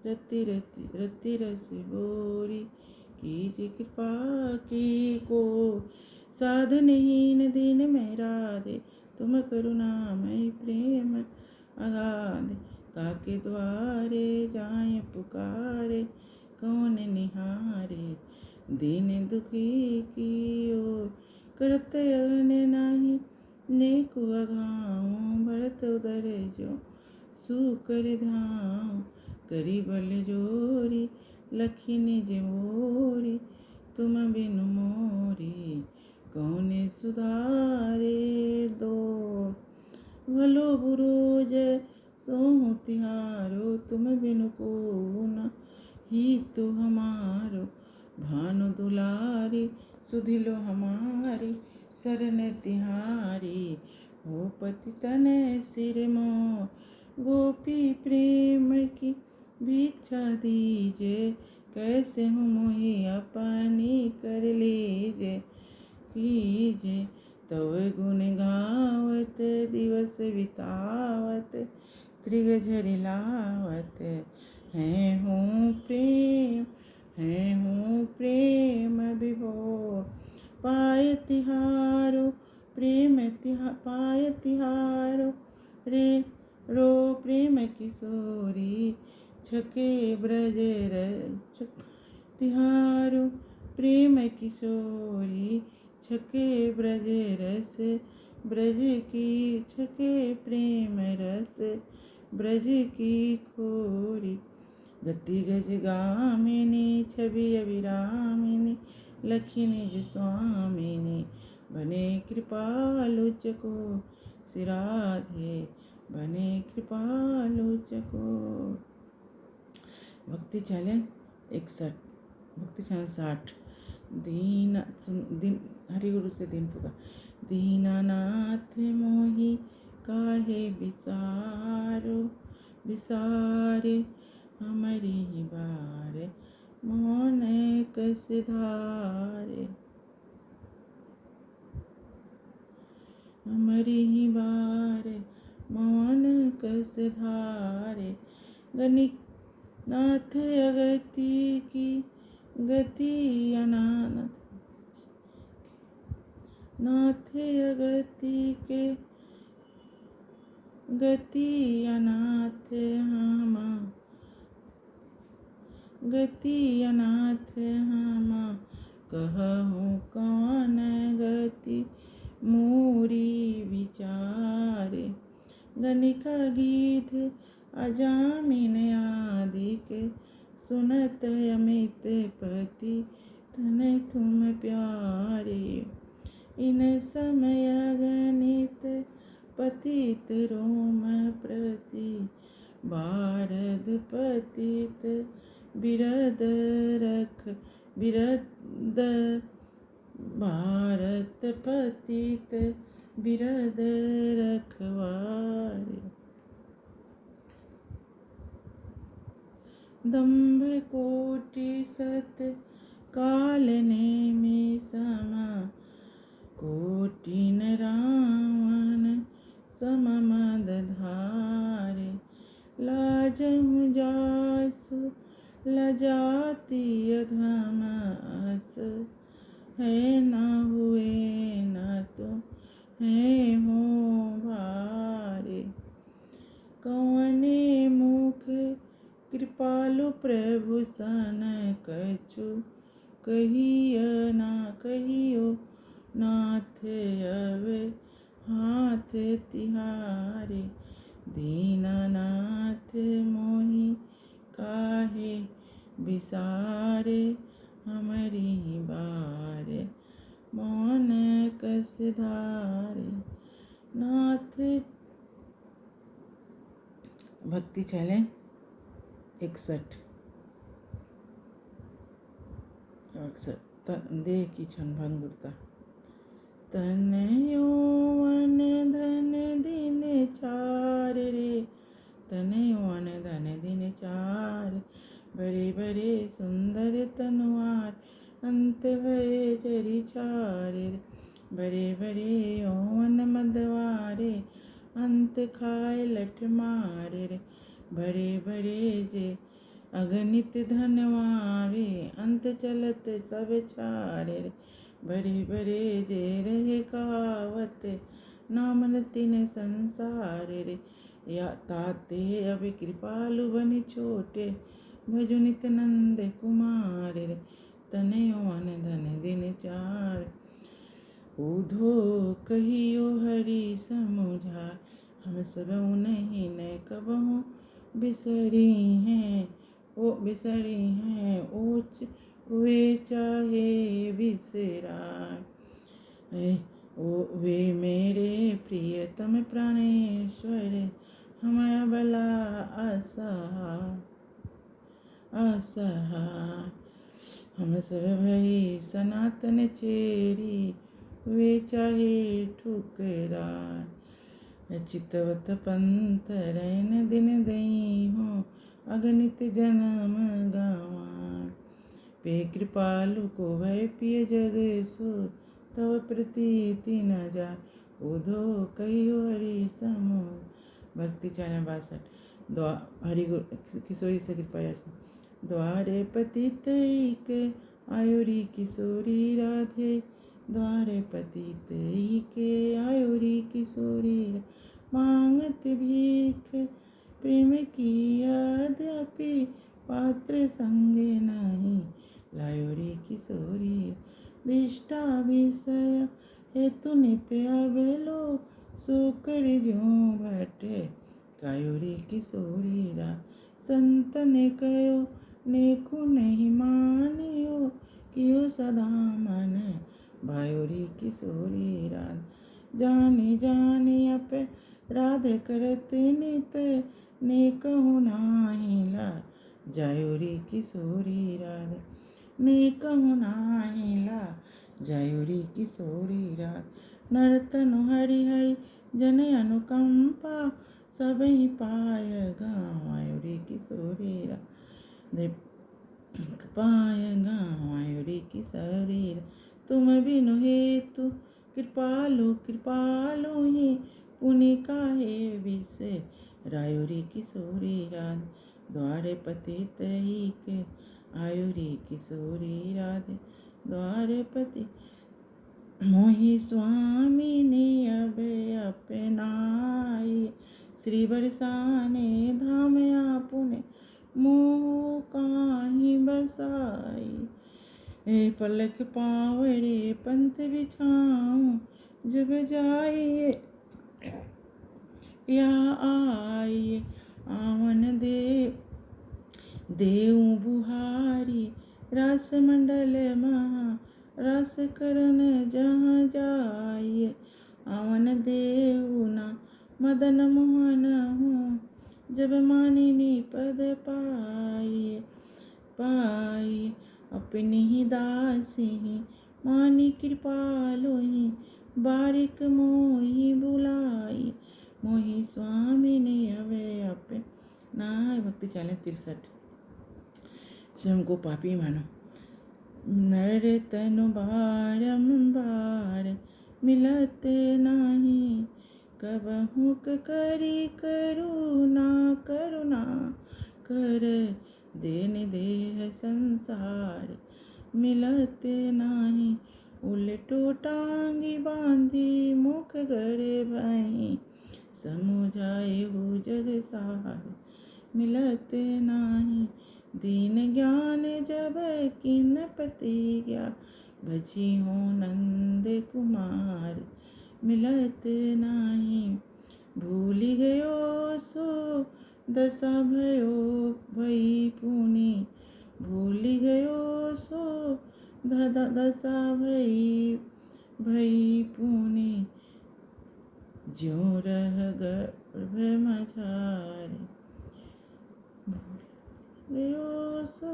रति रति रति रस बोरी। कीज कृपा की को साधनहीन दीन में राधे तुम करुणामय प्रेम अगाध। काके द्वारे जाय पुकारे कौन निहारे दीन दुखी की ओर करत अगन नाही नेकु अघाऊं। भरत उदर जो सुकर धाऊं करी बल जोरी लखी निज मोरी। तुम बिनु मोरी कौन सुधारे दो भलो बुरो जय सोहु तिहारो। तुम बिनु को न ही तो हमारो भानु दुलारी सुधिलो हमारी शरण तिहारी। हो पति तन सिर मोर गोपी प्रेम की भिक्षा दीजे। कैसे हूँ मोहि अपनी कर लीजे कीजे। तव गुण गावत दिवस बितावत त्रिग झरिलावत हैं हूँ प्रेम विभोर। पाय तिहारो पाय तिहारो रे रो प्रेम किशोरी। छके ब्रज तिहारो प्रेम किशोरी छके ब्रज रस, ब्रज की छके प्रेम रस, ब्रज की खोरी। गति गज गामिनी छवि अभिरामिनी, लखी निज स्वामिनी, बने कृपालु चको सिराधे, बने कृपालु चको। भक्ति चैनल 61, भक्ति चैनल 60। दिन हरि गुरु से दिन पुकार। दीनानाथ मोहि काहे बिसारो, बिसारे हमारी बार, मौन कस धारे, हमारी बार मौन कस धारे। गणिक नाथ अगति की गति अनाथ, नाथ अगति के गति अनाथ हम, गति अनाथ हम, कहूँ कौन गति मूरी विचारे। गणिका गीत अजामिन आदिक, सुनत अमित पति तन तुम प्यारे। इन समय गणित पतित रोम प्रति, बारद पतित बिरद रख, बिरद भारत पतित बिरद रखवारे। दंभ कोटि सत काल नेमि समा, कोटिन रावण सम मद धारे। लाजहु जासु लजाति अधम अस, है न हुए न तो है हो भारे। कौने मुख कृपालु प्रभु सन कछु, कहियो ना कहियो नाथ अब हाथ तिहारे। दीनानाथ मोहि काहे बिसारे, हमारी बार मौन कस धारे। नाथ भक्ति चैनल 61। देह की क्षण भंगुरता। तन यौवन धन दिन चार रे, तन यौवन धन दिन चार। बड़े बड़े सुंदर तनुआर, अंत भय जरी चारे। बड़े बड़े यौवन मदवारे, अंत खाए लठ मारे रे। बड़े बड़े जे अगणित धनवारे, अंत चलत सब छारे रे। बड़े बड़े जे रहे कहावत, नाम तिन संसार रे। या ताते अब कृपालु बनि छोटे, भजु नित नंद कुमार रे। तन यौवन धन दिन चार, ऊधो कहियो हरि समुझार। हम सब उन्हीं न कबहु बिसरी हैं, ओ बिसरी हैं। ऊंच वे चाहे बिसराय, ओ वे मेरे प्रियतम प्राणेश्वर, हम अबला असहाय, असहाय। हम सब भई सनातन चेरी, वे चाहे ठुकराय। चितवत पंथ रैन दिन दई हो, अगणित जन्म गवाए। पे कृपालु को भय पिय जग सो, तव प्रतीति न जाय। उधो कहियो हरि समो। भक्ति चैनल 62। हरि किशोरी से कृपया। द्वारे पतित एक आयुरी किशोरी राधे, द्वारे पतित के आयुरी किशोरी। मांगत भीख प्रेम की यद्यपि, पात्र संग नहीं लायुरी किशोरी। विष्टा विषय हेतु नित्य अबेलो सुकर ज्यों भटे कायोरी किशोरी रा संत ने कयो नेकु नहीं मानियो कियो सदा मन भायोरी किशोरी राध जानी जानी अपे राधे करते नित ने कहु नाही ला जायोरी किशोरी राध ने कहु नाही ला जायोरी किशोरी राध नर्तनु हरि हरि जन अनुकंपा सबहि पाय गावायोरी किशोरी राध पाय गावायोरी किशोरी तुम बिनु हेतु कृपालु कृपालु ही पुनि काहे विसे रायोरी किशोरी राध द्वारे पतित ही के आयुरी किशोरी राधे द्वारे पति मोहि स्वामी ने अब अपनाई श्री बरसाने धाम आपुने मोह काहि बसाई ए पलक पावरे पंथ बिछाऊं जब जाइए या आइए आवन देव बुहारी रस मंडल महा रस करन जहाँ जाइए आवन देवना मदन मोहन हूँ जब मानिनी पद पाइए पाइए अपनी ही दासी मानी कृपालो ही बारिक मोही बुलाई मोही स्वामी ने अवे अपे नाय भक्ति चैलेंज 63 स्वयं को पापी मानो नर तनु बारंबार मिलते नाही कबहु करी करुणा करुणा कर देन देह संसार मिलते नाही उलटो टांगी बांधी मुख गरे भई समुझाए हो जग सार मिलते नाही दीन ज्ञान जब किन प्रतिज्ञा भजी हो नंद कुमार मिलते नाही भूली गयो सो दशा भयो भई पुनि भूली गयो सो दशा भई पुनि ज्यों रह गर्भ मझारे गयो सो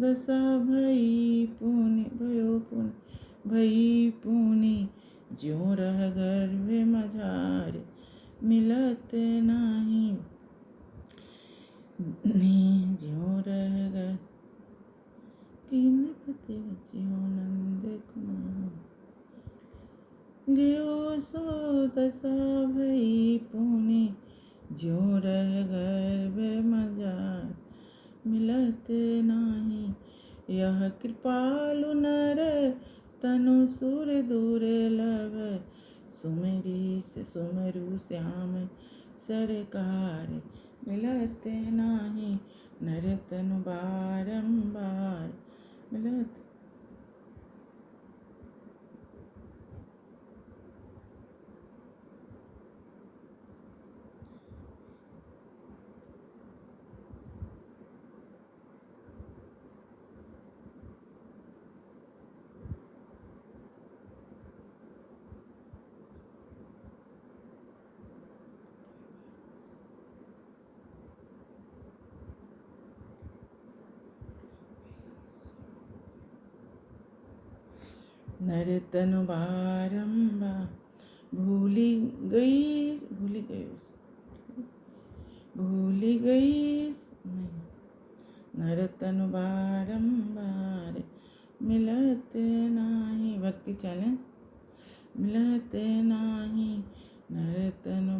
दशा भई पुनि भई पुनि ज्यों रह गर्भ मझारे मिलत नाही ज्यों रह गर किन पति ज्यों नंद कुमार गयो सो दशा भई पुनि ज्यों रह गर्भ मझार मिलत नाही यह कृपालु नर तनु सुर दुर्लभ सुमरी से सुमरु श्याम सरकार मिलत नाही नर तनु बारंबार मिलत नर तनु बारंबार भूली गई नहीं नर तनु बारंबार मिलत नाही भक्ति चैलेंज मिलत नाही नर तनु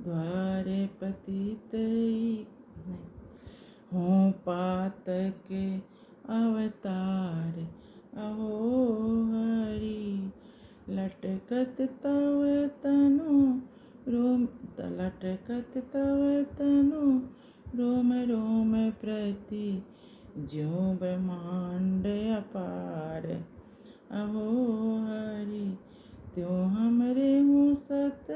द्वारे पतित हो पातक अवतार अहो हरि लटकत तव तनु रोम रोम प्रति ज्यों ब्रह्मांड अपार अहो हरि त्यों हमरे हूँ सत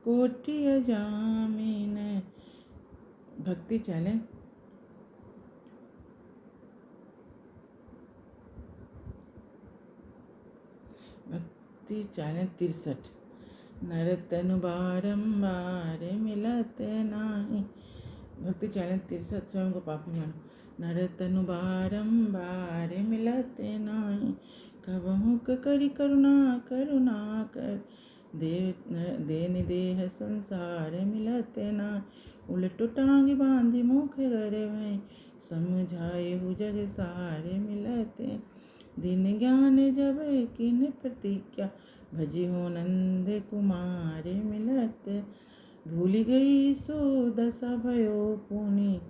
कोटि अजामिन। भक्ति चैलेंज। भक्ति चैलेंज 63। नरतनु बारंबार मिलत नाही। भक्ति चैलेंज 63 स्वयं को पापी मानो। नरतनु बारंबार मिलत नाही, कबहु करी करुणा करुणा कर। देन देह संसार मिलत ना, उलट टांग बांधी मुख गर भय। समझाए हु जग सारे मिलते, दिन ज्ञान जब किन प्रतिज्ञा। भजी हो नंद कुमार मिलत, भूल गई सो दशा भयो पुनि।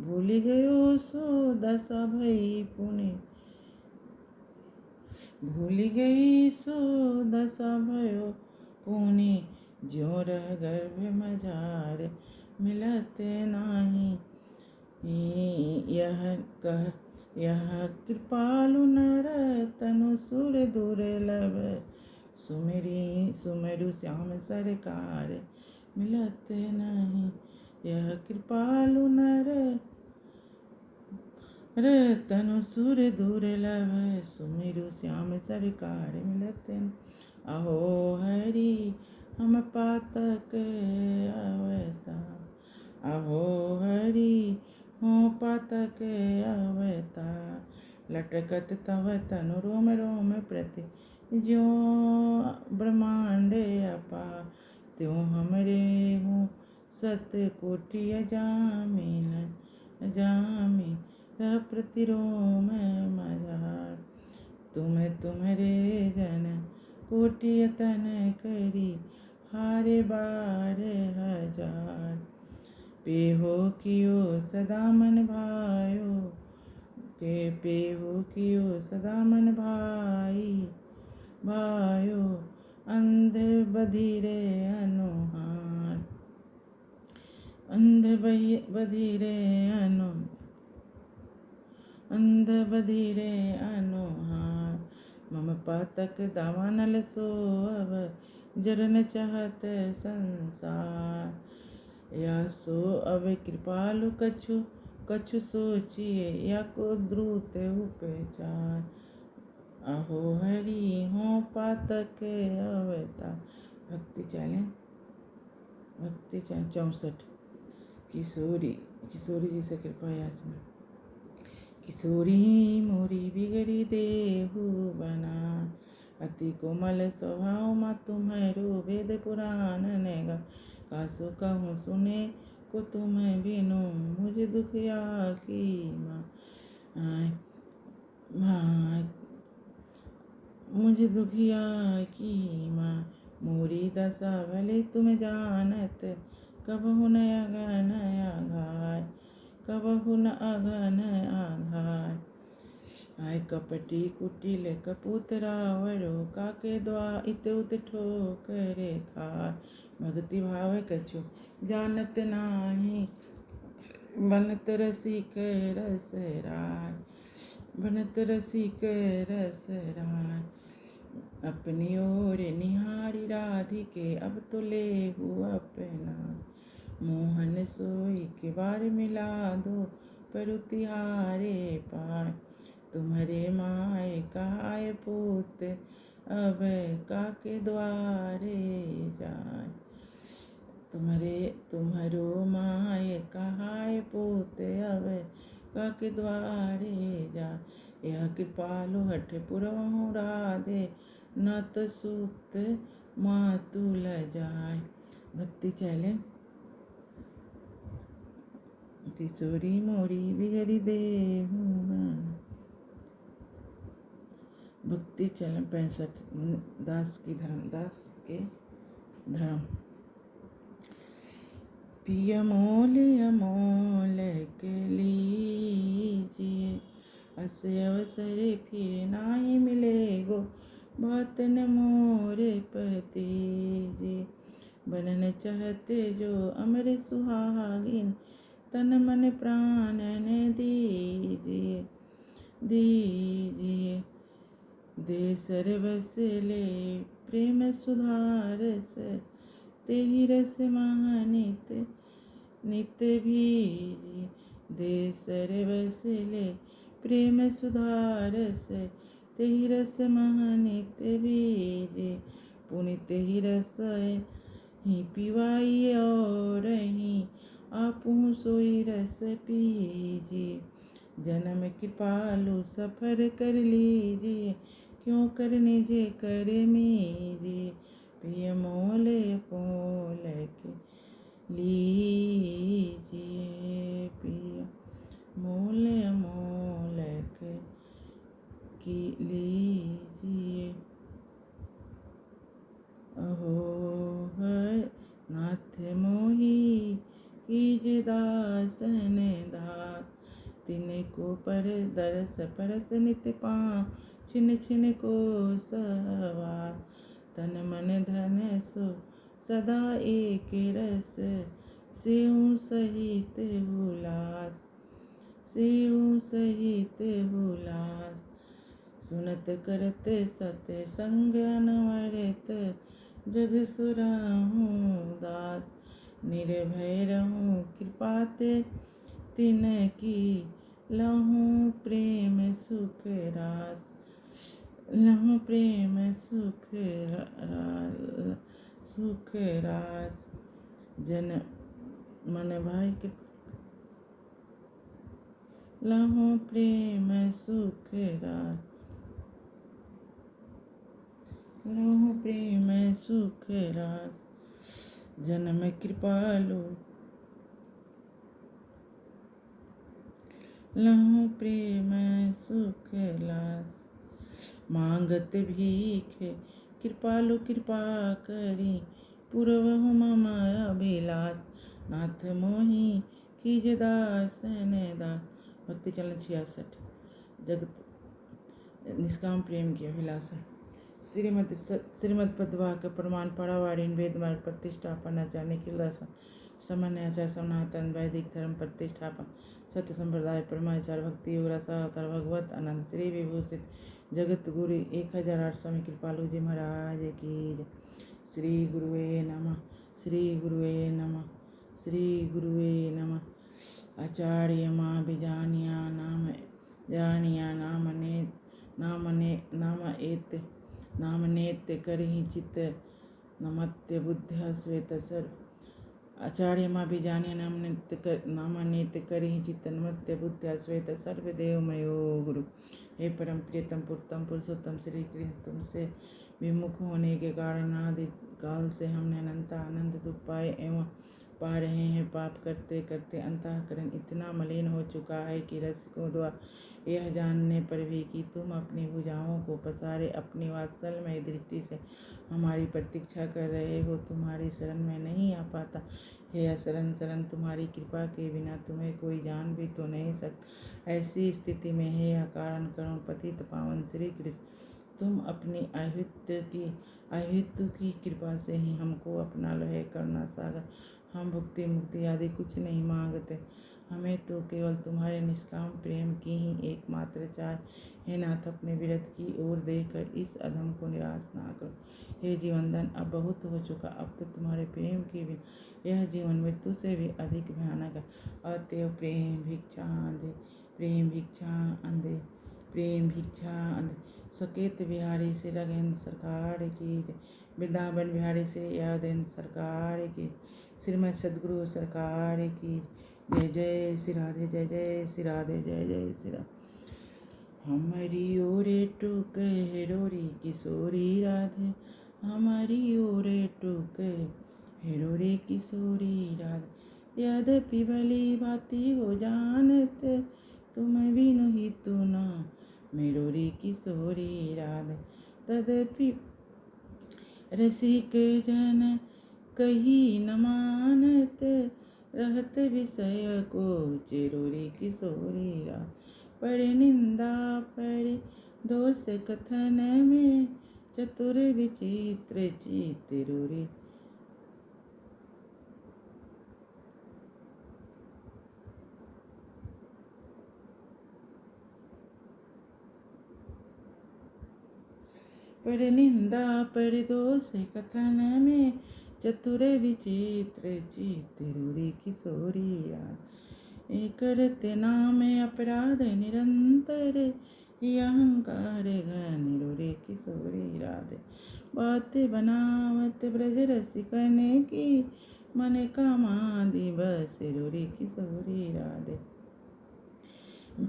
भूल गयो सो दशा भई पुनि। भूल गई सो दशा भयो पुनि। ज्यों रह गर्भ मजार मिलत नाही। यह कृपालु नर तनु सुर दुर्लभ। सुमेरु श्याम सरकार मिलत नहीं। यह कृपालु नर तनु सुर दुर्लभ। सुमेरु श्याम सरकार मिलत नहीं। अहो हरि हम पातक अवतार। अहो हरि हो पातक अवतार। लटकत तव तनु रोम रोम प्रति, ज्यों ब्रह्मांड अपार। त्यों हमरे हूँ सत कोटि अजामिन। अजामिन रह प्रति रोम मजार। तुम्हरे जन कोटि तन करी, हारे 12,000। पेहो कियो सदा मन भायो, के पेहो कियो सदा मन भायो। अंध बधिरे अनुहार, अंध बधिरे अनुहार। मम पातक दावानल सो अब, जरन चाहत संसार। या सो अब कृपालु कछु सोचिए, या को द्रुत उपचार। अहो हरि हो पातक अवतार। भक्ति चैलेंज 64। किशोरी जी से कृपा याचना। किशोरी मोरी बिगड़ी देहु बना, अति कोमल स्वभाव मा तुम्हारो वेद पुराण नेगा। कासु कहूँ सुने को तुम्हें बिनु, मुझे दुखिया की मुझे दुखिया की माँ। मोरी दशा भले तुम जानत, कबहु न अगन आघाय। कबहु न अगन आघाय। आय कपटी कुटिल कपूत रावरो, काके द्वा इत उत ठोकरे खाय। भक्ति भाव कछु जानत नाही, बनत रसिक रस राय। बनत रसिक रस राय। अपनी ओर निहारी राधिके, अब तो लेहु अपना। मोहन सोई के बार मिला दो, परु तिहारे पाय। तुम्हारे माय कहाय पूत, अब काके द्वारे जाय। तुम्हारो माय कहाय पूत, अब काके द्वारे जाय। यह कृपालु हठ पुरहु राधे, न तो सूत मातुल जाय। भक्ति चैलेंज। किशोरी मोरी बिगड़ी देहु बना। भक्ति चैलेंज 65। दास के धर्म। पिय मोल अमोल के लीजिए, अस अवसर फिर नाहि मिलेगो। बात न मोर पतीजे, बनन चाहते जो अमर सुहागिन। तन मन प्राण न दीजिए। दे सरबस ले प्रेम सुधारस, तेहि रस महानित नित भीजी। दे सरबस ले प्रेम सुधारस, तेहि रस महानित भीजे। पुनित ही रस ही पिवाई और ही आपहु सोई रस पीजे। जन्म कृपालु सफर कर लीजिए, क्यों कर निजे कर मीजे। पिय मोल पोल के लीजिए, पिय मोल की लीजिए। अहो है नाथ मोही कीजे दासन दास, तिनको पर दरस परस नित पाँ छिन छिन को सवार। तन मन धन सो सदा एक रस, सेऊ सहित हुलास, सेऊ सहित हुलास। सुनत करत सत संग अनवरत, जग सुराहूँ दास। निर्भय रहूँ कृपा ते तिनकी, लहूँ प्रेम सुख रास, लहूँ प्रेम सुख रास। जन मन भाई के लहूँ प्रेम सुख रास, लहूँ प्रेम सुख रास। जन्म कृपालु लहूँ प्रेम सुख लास। मांगत भीख कृपालु कृपा करी, पुरवहु मम अभिलाष। नाथ मोहि कीज दासन दास। भक्ति चरण 66। जगत निष्काम प्रेम की अभिलाषा। श्रीमद् पद्मवाक्य प्रमाण परावारिन वेद मार्ग प्रतिष्ठापन आचार्य निखिल दास सामान्य आचार्य सनातन वैदिक धर्म प्रतिष्ठापन सत्य संप्रदाय परमाचार्य भक्ति योग रसावतार भगवत आनंद श्री विभूषित जगत गुरु 1008 स्वामी कृपालु जी महाराज की जय। श्री गुरुवे नमः, श्री गुरुवे नमः, श्री गुरुवे नमः। आचार्य माँ बिजानिया नाम जानिया नाम नेत्य करहि चित, नमत्य बुद्ध श्वेत सर्व। आचार्य माँ भी जाने नाम नित्य करहि चित, नमत्य बुद्ध श्वेत सर्वदेव मयो गुरु। हे परम प्रियतम पुरुषोत्तम पुरुषोत्तम श्री कृष्ण, तुमसे विमुख होने के कारण आदि काल से हमने अनंत आनंद दुख पाए एवं पा रहे हैं। पाप करते करते अंतःकरण इतना मलिन हो चुका है कि रसिकों द्वारा यह जानने पर भी कि तुम अपनी भुजाओं को पसारे अपनी वात्सल्यमय दृष्टि से हमारी प्रतीक्षा कर रहे हो, तुम्हारी शरण में नहीं आ पाता। हे शरण शरण, तुम्हारी कृपा के बिना तुम्हें कोई जान भी तो नहीं सकता। ऐसी स्थिति में हे अकारण करुण पतित पावन श्री कृष्ण, तुम अपनी आयुत्व की कृपा से ही हमको अपना लो। हे करुणा सागर, हम भुक्ति मुक्ति आदि कुछ नहीं मांगते, हमें तो केवल तुम्हारे निष्काम प्रेम की ही एकमात्र चाह। हे नाथ, अपने विरत की ओर देखकर इस अधम को निराश ना करो। हे जीवनदान, अब बहुत हो चुका, अब तो तुम्हारे प्रेम के बिना यह जीवन मृत्यु से भी अधिक भयानक है। अतएव प्रेम भिक्षा आंधे, प्रेम भिक्षा आंधे, प्रेम भिक्षा आंधे। सकेत बिहारी श्री राघवेंद्र सरकार की जय। वृंदावन बिहारी श्री यादवेंद्र सरकार की, श्रीमद सद्गुरु सरकार की जय। जय श्री राधे, जय जय श्री राधे, जय जय श्री राधे। हमारी ओरे टूक हेरोरी किशोरी राधे, हमारी ओरे टूक हेरोरी किशोरी राधे। यद्यपि भली भांति हो जानत, तुम बिनु ही तू ना मेरोरी किशोरी राधे। तदपि रसिक जन कही न मानत, रहत विषय को चिरोरी किशोरी राधे। पर निंदा पर दोष कथन में, चतुर विचित्र चित्रोरी। पर निंदा पर दोष कथन में चतुर विचित्र चित रूढ़ी किशोरी राधे। करते नाम अपराध निरंतर ही अहंकार घन रूढ़ी किशोरी राधे। बात बनावत ब्रज रसिकन की मन कामादि बस रूढ़ी किशोरी राधे।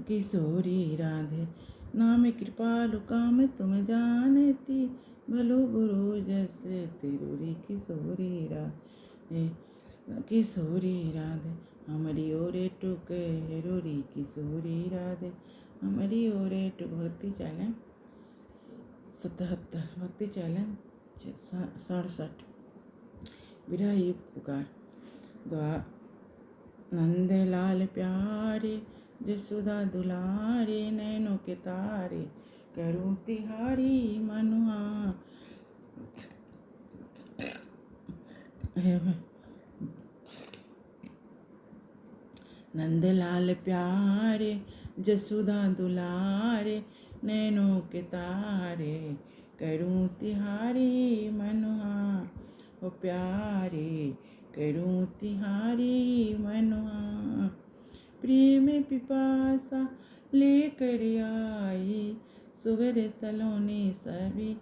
किशोरी राधे नाम कृपालु काम तुम जानती भलो बुरु जस तिरुरी किशोरी राधे। किशोरी राधे हमारी ओरे टुक हेरोरी किशोरी राधे हमारी ओरे टुक। भक्ति चैलेंज 77 भक्ति चैलेंज 67 विरह युक्त पुकार। नंदलाल प्यारे जसोदा दुलारे नैनों के तारे करूं तिहारी मनुआ। नंदलाल प्यारे जसोदा दुलारे नैनों के तारे करूं तिहारी मनुआ। ओ प्यारे करूं तिहारी मनुआ। प्रेम पिपासा लेकर आई सुगर सलोनी सभी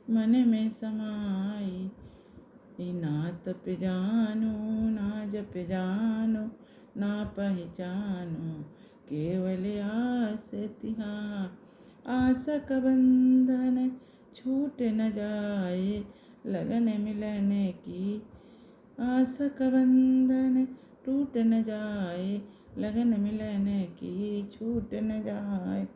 मन में समाई। ना तप जानो ना जप जानो ना पहचानो केवल आस तिहार। आशा का बंधन छूट न जाए लगन मिलन की। आशा का बंधन टूट न जाए लगन मिलन की छूट न जाए।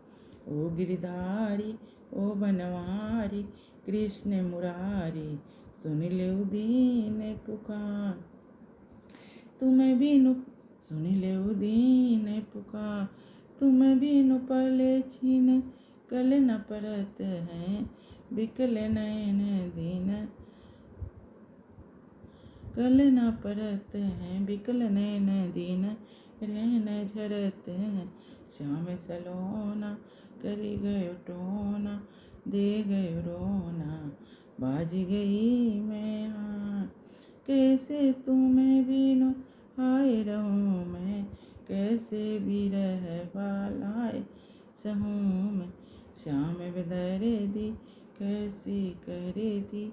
ओ गिरधारी ओ बनवारी कृष्ण मुरारी सुन ले दीन पुकार। तुम बिनु सुन ले दीन पुकार। तुम बिनु पल छीन कल न परत है बिकल नयन दीन। कल न परत है बिकल नयन दीन रहन झरत है। श्याम सलोना करी गयो टोना दे गयो रोना बाज गई मैं हाँ। कैसे तुम्हें बिनु हाय रहूं मैं कैसे बिरह बालाए सहूं मैं। श्याम बदर दी कैसी करे दी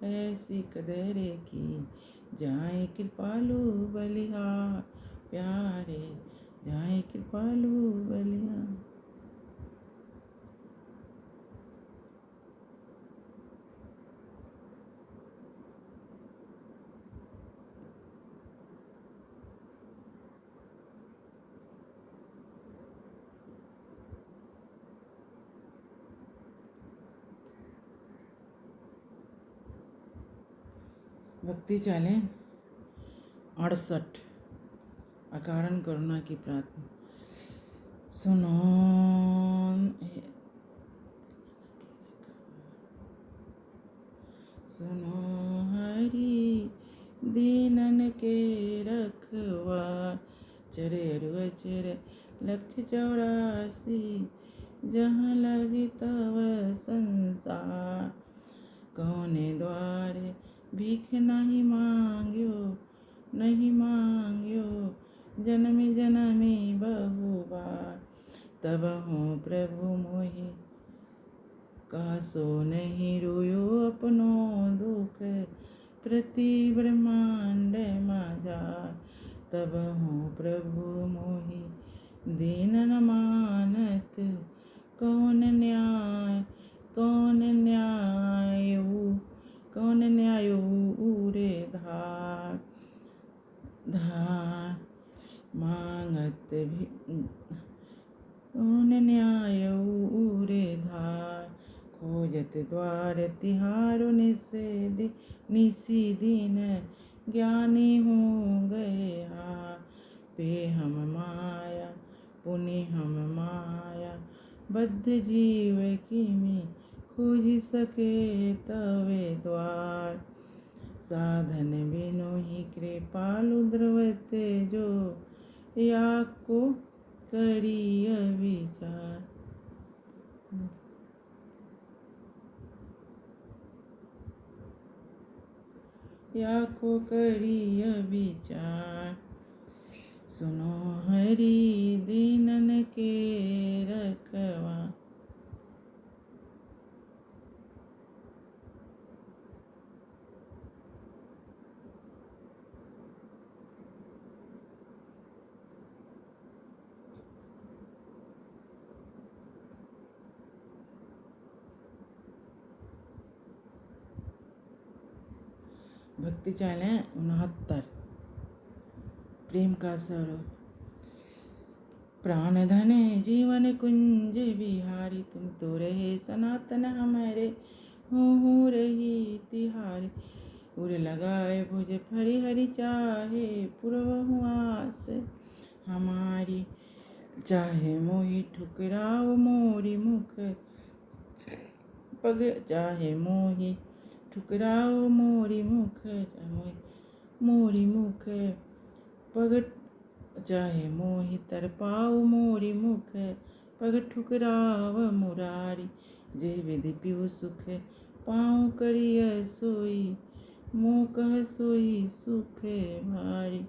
ऐसी कदर की जाए कृपालु बलिहार प्यारे जाए कृपालु बलिहार। भक्ति चैलेंज 68 अकारण करुणा की प्रार्थना। सुनो सुनो हरि दीनन के रखवार चरे अचर लक्ष्य 84 जहाँ लगी तव संसार। कौने द्वारे भीख नहीं मांग्यो जन्मी जन्मी बहु बार। तब हूँ प्रभु मोहि कासो नहीं रोयो अपनो दुख प्रति ब्रह्मांड माझार। तब हूँ प्रभु मोहि दीन न मानत कौन न्याय उरे धार मांगत भी कौन न्याय उरे धार। खोजत द्वार तिहारो निसी दिन ज्ञानी हो गए हार। पे हम माया पुनि हम माया बद्ध जीव किमि खोज सके तवे द्वार। साधन बिनु ही कृपालु द्रवत जो या को करिय विचार। या को करिय विचार। सुनो हरि दीनन के रखवा। भक्ति चाले 69। प्रेम का स्वरूप। प्राण धन जीवन कुंज बिहारी, तुम तो रहे सनातन हमारे, हो रही तिहारी। उर लगाए भुज फरी हरि चाहे, पूर्व आस हमारी। चाहे मोहि ठुकराव मोरी मुख पग, चाहे मोहि ठुकराव मोरी मुख, मोरी मुख पग, चाहे मोहि तरपाव मोरी मुख पग, ठुकराव मुरारी। जे विधि पिउ सुख पाँव करिय सोई, मोह कह सोई सुख भारी।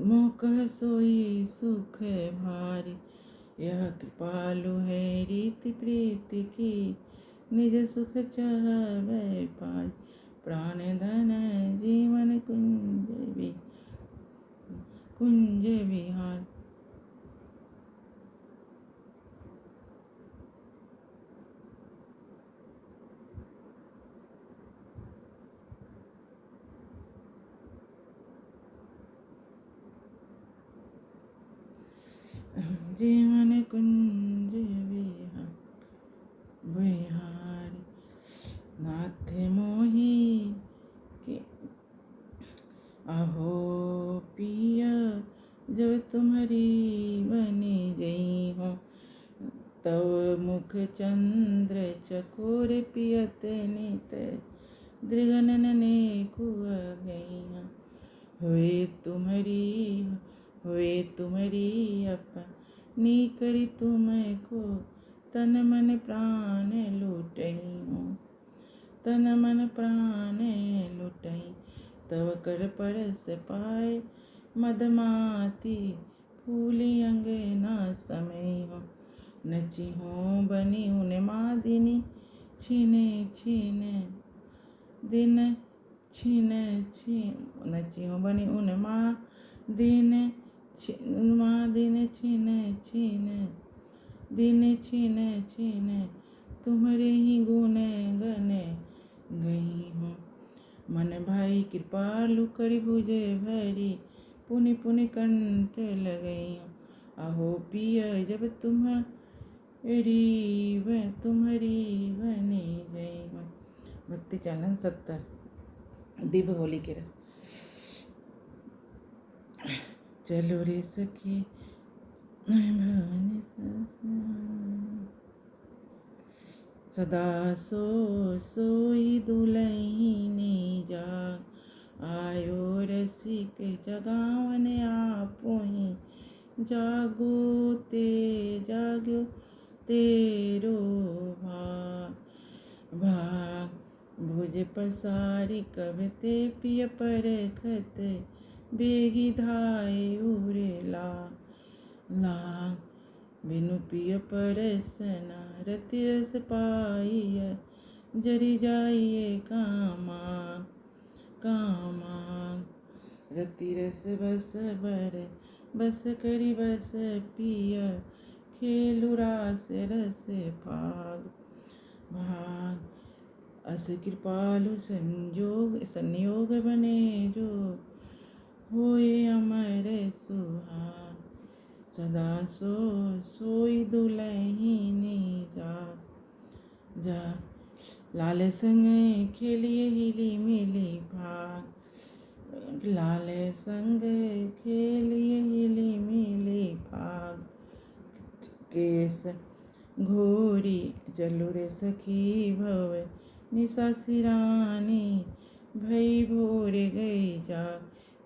मोह कह सोई सुख भारी। यह कृपालु है रीति प्रीति की, निज सुख चाहबै पाई। प्राण धन जीवन कुंज विहार। जीवन कुंज विहारी। नाथ मोहि के अहो पिया, जब तुम्हारी बनी गई हो, तव मुख चंद्र चकोर पियत नित, दृगनन ने कुआ गई। हुए तुम्हारी अपनी करी तुमको, तन मन प्राण लुटई हूँ, तन मन प्राण लुटई। तव कर परस पाए मदमाती, फूली अंगना समय हो। नची हो बनी उन मादिनी, छिने छिने दिन नची हो बनी उन दिन छिन तुम्हारे ही गुण गन गई हूँ। मन भाई कृपालु करि भुजे भरी, पुनि पुनि कंठ लगई हूँ। अहो पिय जब तुम्हारी बनी जई हूँ। भक्ति चैनल 70। दिव्य होली के रस। चलो रे सखी सदा सोई दुलहिनी जा, आयो रसिक जगावन आपुहि। जागो तेरो भाग, भुज पसारी कबते पिय परखत, बेगी धाय उरे लाग। बिनु पिय परसना रति रस पाइय, जरि जाइए कामा। रति रस बस बर बस करी बस पिय, खेलु रास रस भाग। अस कृपालु संयोग बने जो, होए अमर सुहाग। सदा सोई दुलहिनी जा, लाल संग खेलिए हिली मिली भाग। लाल संग खेलिए हिली मिली भाग। केस घोरी चलु रे सखी भव निशा सिरानी, भई भोर गई जा।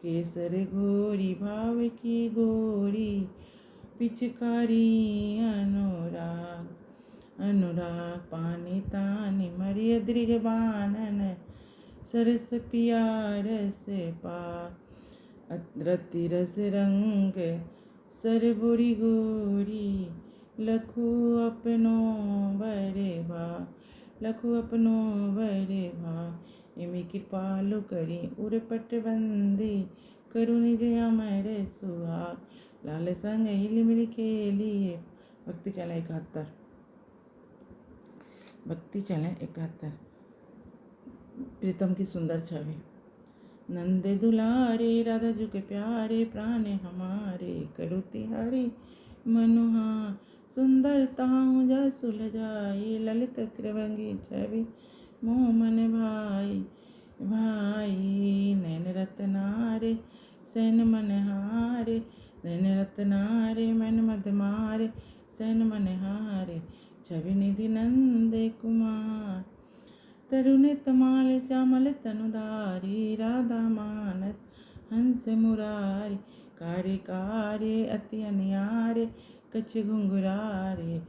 केसर घोरी भाव की गोरी, पिचकारी अनुराग। पानी तानी मरिय दृग बानन, सरस पिया रस पा रति रस रंग सरबुरी गोरी लखु अपनो बरे भा लखु अपनो बरे भा इमी कृपालु करी उरपट बंदी करुण जया अमर सुहा लाल संग हिल मिल खेलिए। भक्ति चला 71। भक्ति चला 71। प्रीतम की सुंदर छवि। नंद दुलारे राधा जी के प्यारे प्राण हमारे करुति हरि मनुहा सुंदरता जा सुलझाई ललित त्रिभंगी छवि मोह मन भाई भाई नैन रत्नारे सैन मन हारे नैन रत्नारे मन मद मारे सैन मन हारे छवि निधि नंद कुमार तरुण तमाल श्यामल तनुधारी राधा मानस हंस मुरारी कार्य कार्य अति अनियारे कछ घुंघरारे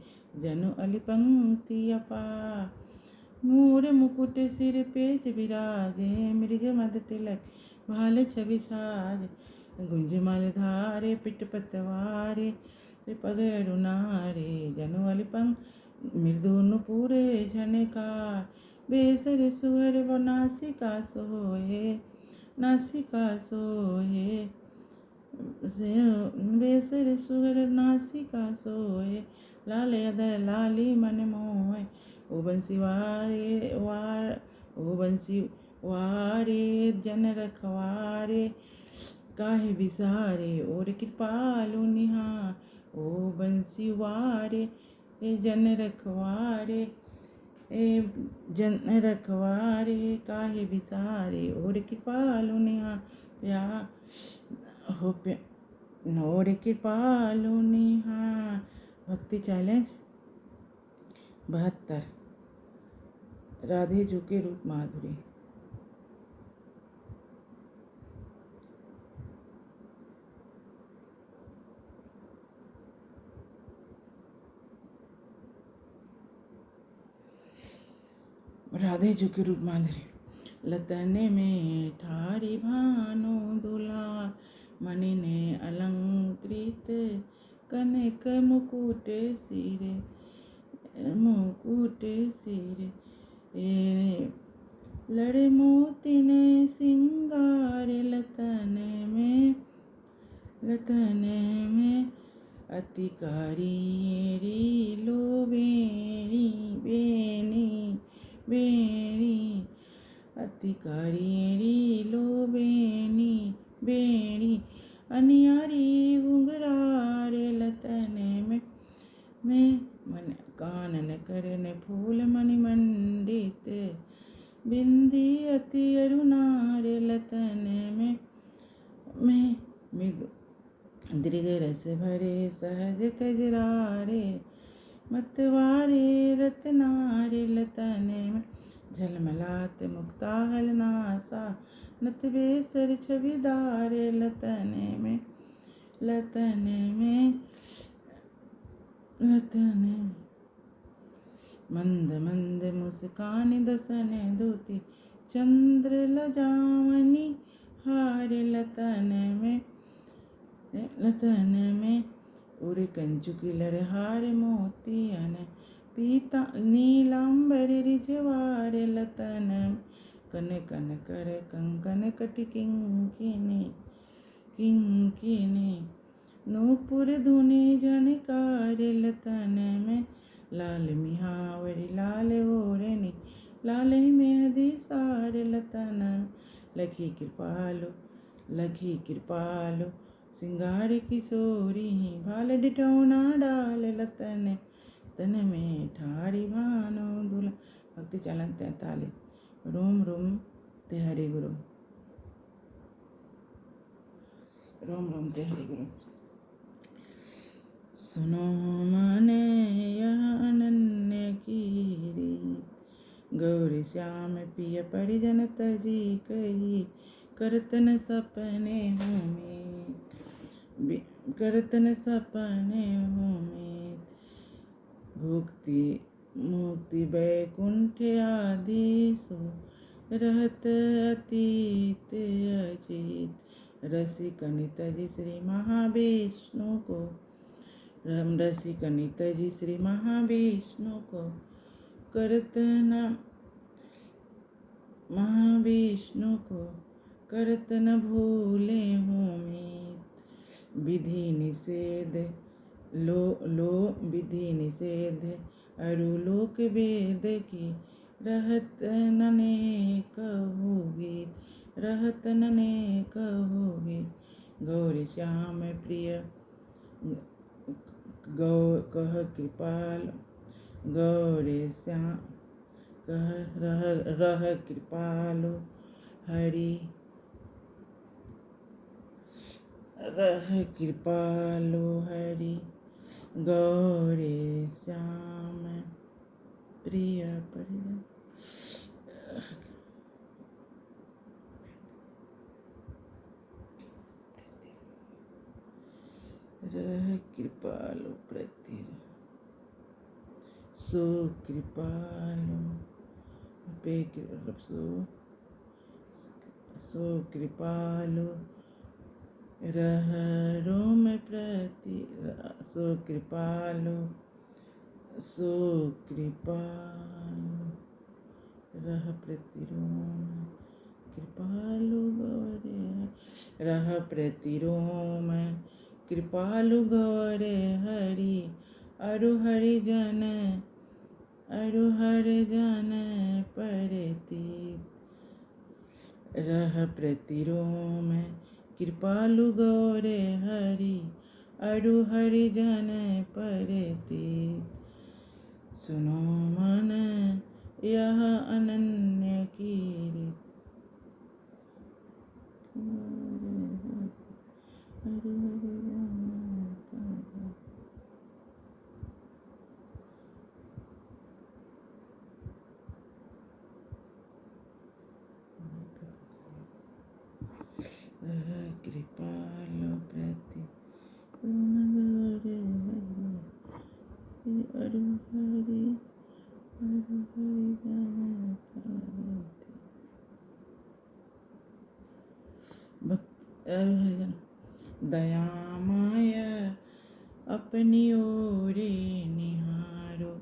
जनु अली पंक्ति अपार मोर मुकुट सिर पेच विराजे मृग मद तिलक भाल छवि छाज गुंज मल धारे पिट पतवारे पग अरुणारे जनु अली पंक मृदु नुपुर झनकार बेसर सुअर व नासिका सोहे नासिका सोहे बेसर सुअर नासिका सोहे लाल अदर लाली मन मोहे ओ बंसी वारे जन रखवारे काहे विसारे और कृपालु निहार ओ बंसी वारे जन रखवारे जन रखवारे काहे विसारे और कृपालु निहार प्यार हो और कृपालु निहार। भक्ति चैलेंज 72। राधे जी के रूप माधुरी। राधे जी के रूप माधुरी। लतन में ठारी भानु दुलार मणि ने अलंकृत कनक मुकुट सिरे लड़े मोती ने सिंगार लतन में अतिकारी लो बेणी अतिकारी लो बेणी अनियारी घुंघरारे लतन में मन कानन करन फूल मणि मंडित बिंदी अति अरुणारे लतन में दृग रस भरे सहज कजरारे मतवारे रत्नारे लतन में झलमलात मुक्ताहल नासा नत बेसर छविदारे लतन में मंद मंद मुस्कान दसन दूती चंद्र लजावनी हार लतन में उरे कंचुकी लड़हार मोतियन पीता नीलांबर रिझवार लतन कन कन कर कंकन कटि किंकिनी नूपुर धुनि झनकार लतन में लाल मिहावरी लाल ओरनी लाल मेहदी सार लतन लखी कृपालो सिंगार किशोरी भाल डिटौना डाल लतन तन में ठारी भानो दुला। भक्ति चलन 43। रोम रोम ते हरि गुरु। रोम रोम ते हरि गुरु। सुनो मने यह अनन्य की रीत गौरी श्याम पिय परिजन तजी कही करतन सपने होमे भुक्ति मुक्ति बैकुंठ आदि सो रहत अतीत अजीत। रसिक नित जी श्री महाविष्णु को, राम रसिक नित जी श्री महाविष्णु को, करत न महाविष्णु को करत न भूले हूँ मीत। विधि निषेध लो विधि निषेध अरु लोक वेद की, रहत नने कहु गीत, रहत नने कहु गीत। गौर श्याम प्रिय गौ कह कृपाल, गौर श्याम कह रह कृपालो हरि, रह कृपालो हरि। गौरे श्याम प्रिय प्रिय रह कृपालो प्रति सो कृपालो पे सो कृपालो रह रोम प्रति, सो कृपालो रह प्रति रोम कृपालु गौरे, रह प्रति रोम कृपालु गौरे हरि। अरु हरि जन परती, रह प्रति रोम कृपालु गौरे हरि। अरु हरि जन परती, सुनो मन यह अनन्य कीर्ति। कृपालो प्रति गौरे हरि। अरु हरि दयामय अपनी ओरे निहारो,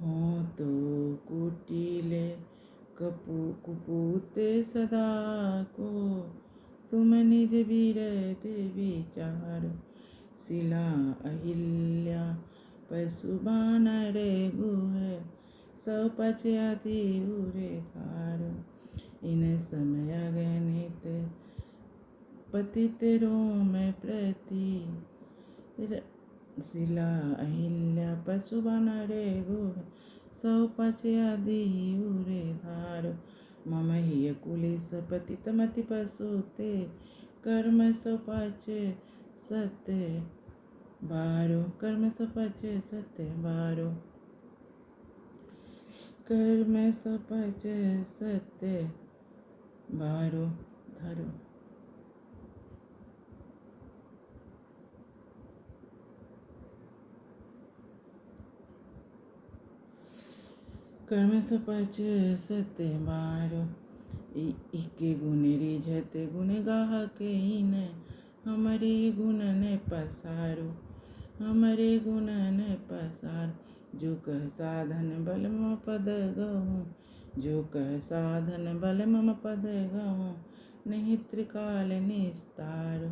हो तो कुटिल कुपूत सदा को, तुम निज बिरद विचारो। शिला अहिल्या पशु बानर गुह, सौ पछ अति उरे धारो। इन समय अगणित पतित रोम प्रति, शिला अहिल्या पशु बानर गुह, सौ पछ आदि उरे धारो। मम हिय कुलिस पतित मति पशुते, कर्म सौ पछ सत्य बारो, कर्म सौ पछ सत्य बारो, कर्म सौ पछ सत्य बारो धरो। कर्म सौ पछ सत्य बारो, इके गुण रिझत गुण गाहक इन, हमरे गुण न पसारो, हमरे गुण न पसारो। जो कह साधन बल मम पद गहूँ, जो कह साधन बल मम पद गहूँ, नहीं त्रिकाल निस्तारो।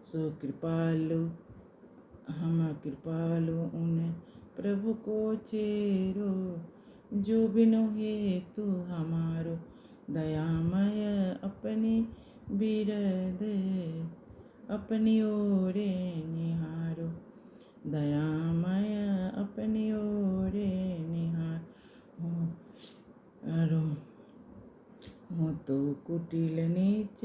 सो कृपालु हम कृपालु उन प्रभु को चेरो, जो बिनु हेतु हमारो। दयामय अपनी बिरद अपनी ओरे निहारो, दयामय अपनी ओरे निहारो। हो तो कुटिल नीच,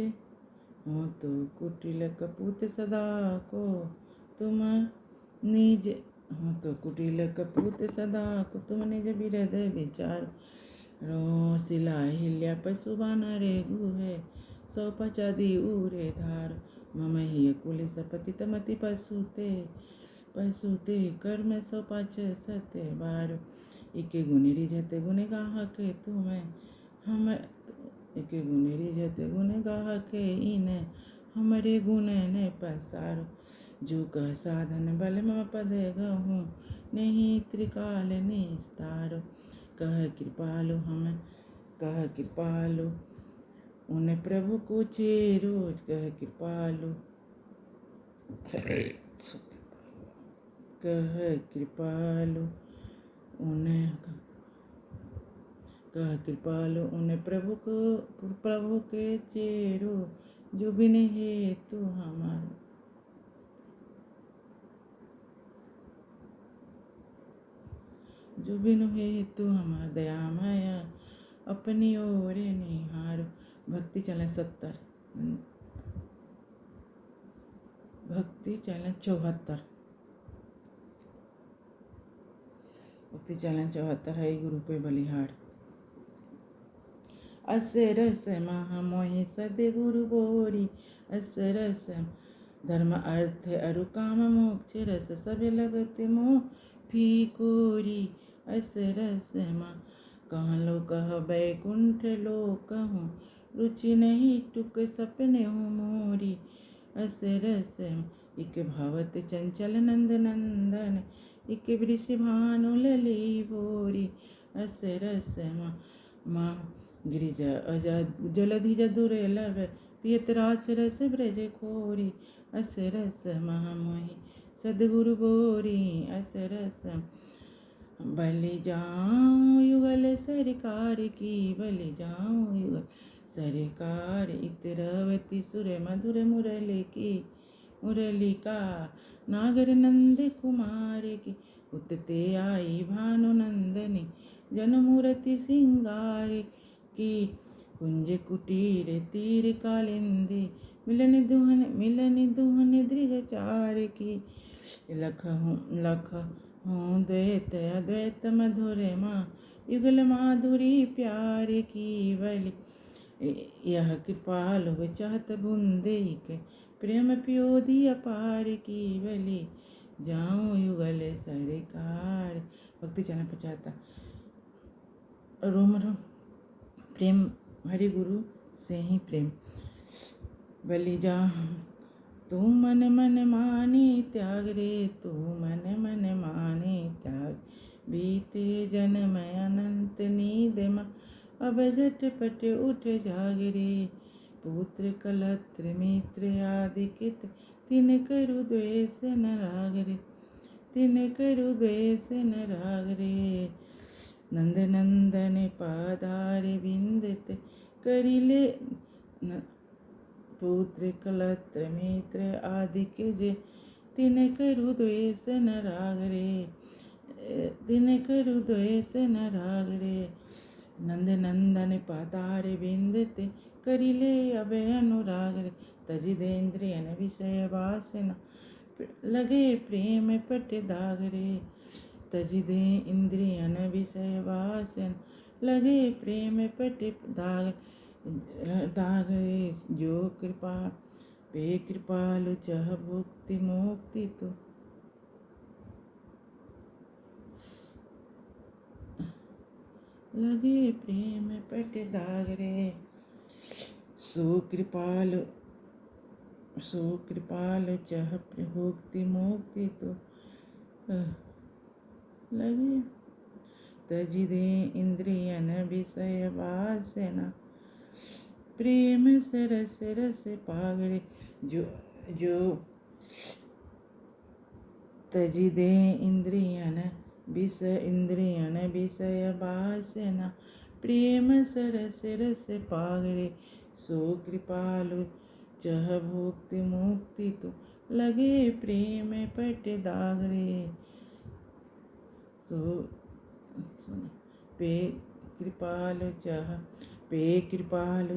हो तो कुटिल कपूत सदा को, तुम निज हो तो कुटिल कपूत सदा को, तुम निज बिरद विचार। रो शिला हिल्या पशु बानर गुहे, सौ पछ आदि उरे धार। मम हिय कुलिस पतित मति पशुते, कर्म सौ पछ सत्य बारो। इके गुण रिझत गुण गाहक तुम्हें, हम एक गुनेरी जत गुण गाह के इन हमरे गुण ने पसारो। जो कह साधन बल म पद गहूँ नहीं त्रिकाल निस्तारो। कह कृपालु उन प्रभु को चेरो। कह कृपालु उन प्रभु के चेरो। जो बिन हेतु हमारो। जो बिनु हेतु हमार दयामय अपनी ओर निहारो। भक्ति चलन 70। भक्ति चलन 74। भक्ति चलन 74 है गुरु पे बलिहार। अस रस महा मोहि सदगुरु बोरी। अस रस धर्म अर्थ अरु काम मोक्ष रस सब लगत मोह फीकोरी। अस रस मा कहाँ लो कह बैकुंठ लो कहूँ रुचि नहीं टुक सपने हो मोरी। अस रस इक भावत चंचल नंद नंदन इक वृष भानु लली भोरी। अस रस मा गिरिजा अजा जलधि दुर्लभ पियत रास रस ब्रज खोरी। अस रस महामोहि सदगुरु बोरी। अस रस बलि जाऊं युगल सरकार की। बलि जाऊं युगल सरकार इतरवती सुर मधुर मुरली की। मुरली का नागर नंद कुमार की। उतते आई भानु नंदनी जनमूर्ति सिंगार की। कुंज कुटीर तीर कालिंदी मिलन दुहन दृगचार की। लख हूँ द्वैत अद्वैत मधुर माँ युगल माधुरी प्यार की। बलि यह कृपालु चाहत बूंदे के प्रेम प्योधी अपार की। बलि जाऊं युगल सरकार। भक्ति चरण 75। रोम रोम प्रेम हरि गुरु से ही प्रेम। बलि जा तू मन मन माने त्याग रे। तू मन मन माने त्याग। बीते जन्म अनंत नींद मा अब झटपट उठ जाग रे। पुत्र कलत्र मित्र आदि कित तिन करु द्वेष न राग रे। तिन करु द्वेष न राग रे। नंद नंदन पादार बिंदत करिले पुत्र कलत्र मित्र आदि के जे तिन करु द्वेष न राग रे। तिन करु द्वेष न राग रे। नंद नंदन पादार बिंदत करिले अभय अनुराग रे। तजिदेंद्रियन विषय वासना लगे प्रेम पट दाग रे। तजिदे इंद्रियन विषय वासन लगे प्रेम पट दाग रे। जो कृपा पे कृपालु चह भुक्ति मुक्ति तो लगे प्रेम पट दाग रे। सो कृपालु चह भुक्ति मुक्ति तो लगे। तजिदे इंद्रियन विषय वासना प्रेम सरस रस पागरे। जो तजिदे इंद्रियन विषय वासना प्रेम सरस रस पागरे। सो कृपालु चह भुक्ति मुक्ति तो लगे प्रेम पट दाग रे। सो पे कृपालु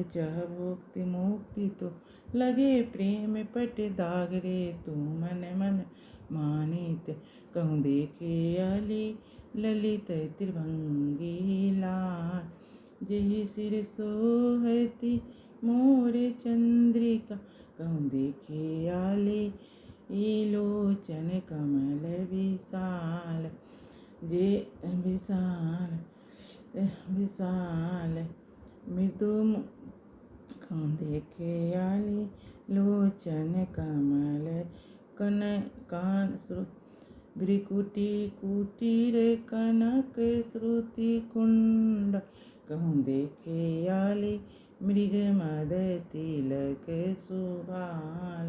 चह भुक्ति मुक्ति तो लगे प्रेम पट दाग रे। तू मन मन मानित कहूँ देखे अली ललित त्रिभंगी लाल। जही सिर सोहती मोर चंद्रिका कहूँ देखे आली लोचन कमल विशाल। जे विशाल मृदु कहूँ देखे आली लोचन कमल कन कान भ्रिकुटी कुटीर कनक श्रुति कुंड कहूँ देखे आली मृग मद तिलक सुभाल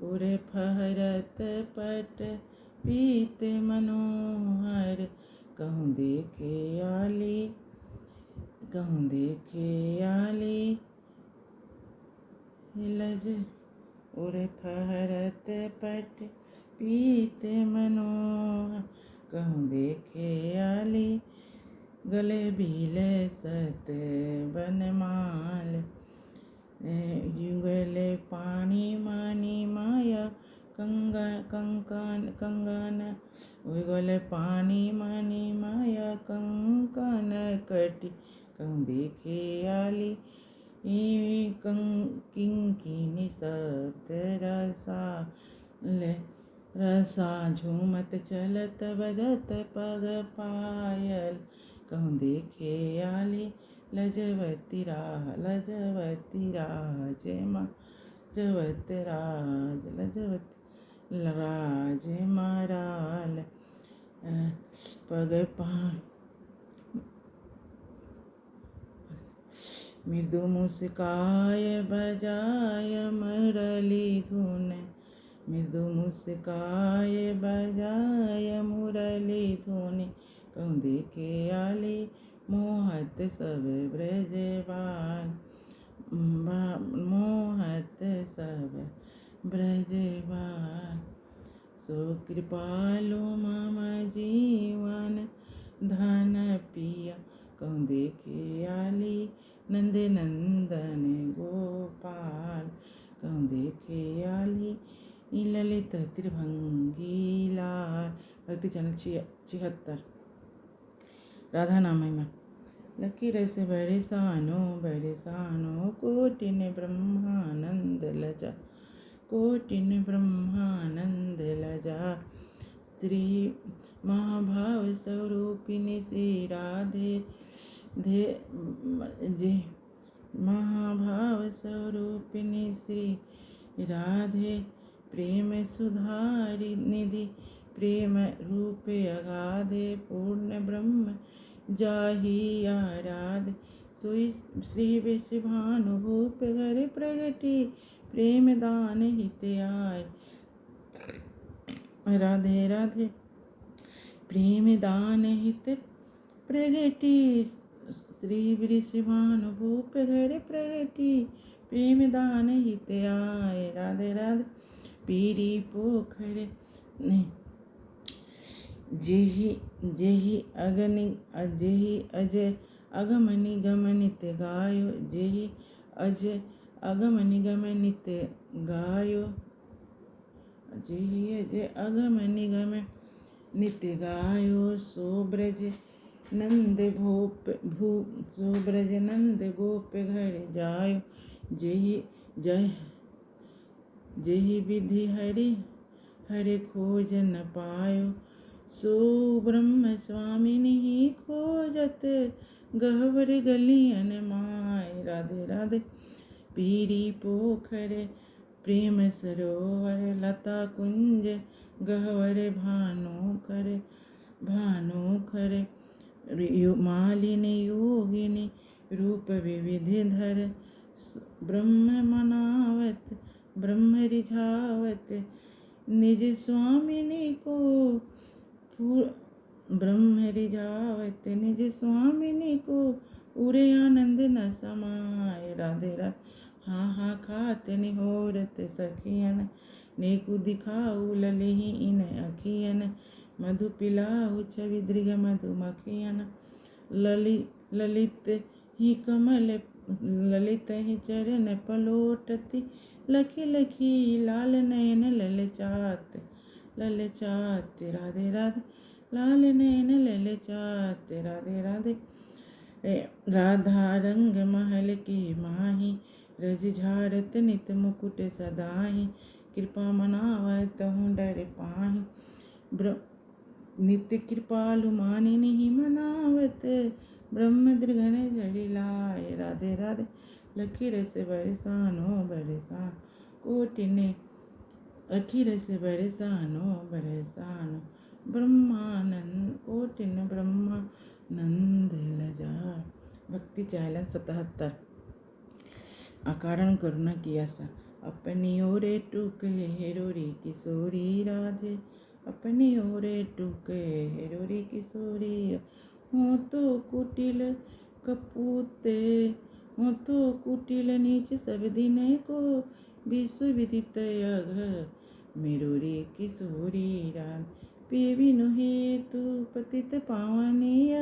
उरे फहरत पट पीत मनोहर कहूँ देखे आली लज उरे फहरत पट पीत मनोहर कहूँ देखे आली गले भील सत बनमाल युगल पानी मानी माया कंगन युगल पानी मानी माया कंकन कटी कहूँ देखे आली किंकिनी सप्त रसा झूमत चलत बजत पग पायल कहूँ देखे आली लजवती राज महाराल पग पा मृदु मुस्काय बजाय मुरली धुन मृदु मुस्काय बजाय मुरली धुन कहूँ देखे आली मोहत सब ब्रजबाल सो कृपालु मम जीवन धन पिया कहूँ देखे आली नंद नंदन गोपाल कहूँ देखे आली ललित त्रिभंगी लाल। भक्ति चैनल 76। राधा नाम महिमा। लकीर से बरसानो कोटिन ब्रह्मानंद लजा श्री महाभाव स्वरूपिणी श्री राधे महाभाव स्वरूपिणी श्री राधे प्रेम सुधारि निधि प्रेम रूप अगाधे पूर्ण ब्रह्म जाहि आराध सोई श्री विश्वानुभूप घर प्रगति प्रेम दान हित आय राधे राधे प्रेम दान हित प्रगति श्री विश्वानुभूप घर प्रगति प्रेम दान हित आय राधे राधे पीरी पोखर जेहि अजय अगम निगम नित गायो जेहि अजय अगम निगम नित गायो जेहि अजय अगम निगम नित गायो सो ब्रज नंद गोप घर जायो जेहि विधि हरि खोज न पायो सो ब्रह्म स्वामिनी खोजत गहवर गलियन माय राधे राधे पीरी पोखर प्रेम सरोवर लता कुंज गहवर भानु कर मालिनी योगिनी रूप विविधि धर ब्रह्म मनावत ब्रह्म रिझावत निज स्वामिनी को ब्रह्म रिझावत निज स्वामिनी को उरे आनंद न समाय राधे राधे हाँ खात निहोरत सखियन नेकु दिखाऊ ललिहि इन अखियन मधु पिलाऊ छवि दृग मधुमखियन ललित ही कमल ललित ही चरण पलोटती लखी लखी लाल नयन ललचात राधे राधे लाल नयन ललचात राधे राधे राधा रंग महल की माही रज झारत नित मुकुट सदाही कृपा मनावत हूँ डर पाही नित्य कृपालु मानिनी मनावत ब्रह्म दृगन जरि लाए। राधे राधे लखी रस बरसानो बरसा कोटि ने लखी रस बरसानो बरसानो ब्रह्मानंद कोटिन ब्रह्मानंद लजा। भक्ति चैलन 77। अकारण करुणा किया सा अपनी ओरे टूके हेरोरी किशोरी राधे। अपनी ओरे टूके हेरोरी किशोरी हो तो कुटिल कपूते हो तो कुटिल नीच सब दिन को विश्व विदित अघ मेरोरी किशोरी राध। पेविनु हेतु पतित पावनीय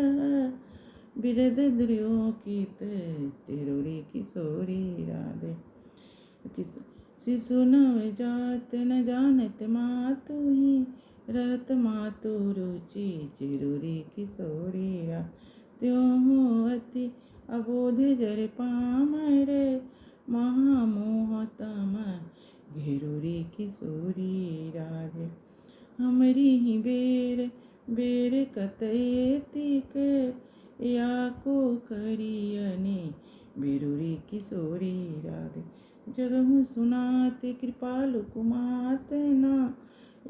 बिरद द्रियोकित तेरोरी किशोरी राधे। शिशु नवजात न जानत मातु ही रहत मातु रुचि चिरुरी किशोरी राधे। त्यों अति अबोध जर पामर महामोहतम घेरुरी किशोरी राधे। हमरी ही बेर बेर कतयतिक या को करियने बेरुरी किशोरी राधे। जगहु सुनाते कृपालु कुमात ना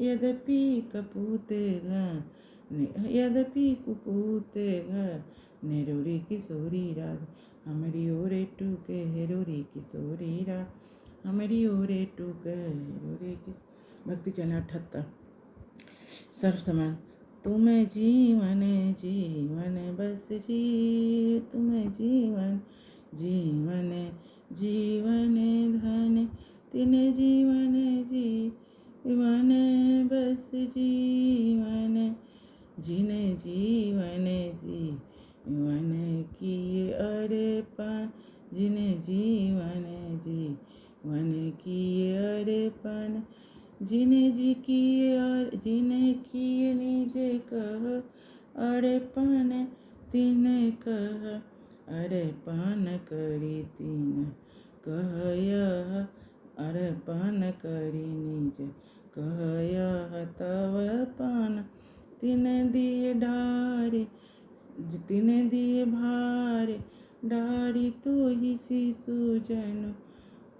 यद्यपि कपूत यद्यपि कुपूत नेरुरी किशोरी राधे। हमारी ओरे टूके हेरोरी किशोरी राधे। हमारी ओरे टूके हेरोरी किशोरी। भक्ति चैनल 78। सर्वसमन तुम जीवन जीवन बस जी तुम जीवन जीवन जीवन धन तिन जीवन जीवन बस जीवन जिन जीवन जीवन किए अर्पण जिन जीवन जीवन किए अर्पण जिन जी किए और जिन किए निज कह अर्पण तिन कह अर्पण करी तिन कह यह अर्पण करी निज कह यह तव पान तिन दिए डारे तिन दिए भारे डारी तो ही शिशु जन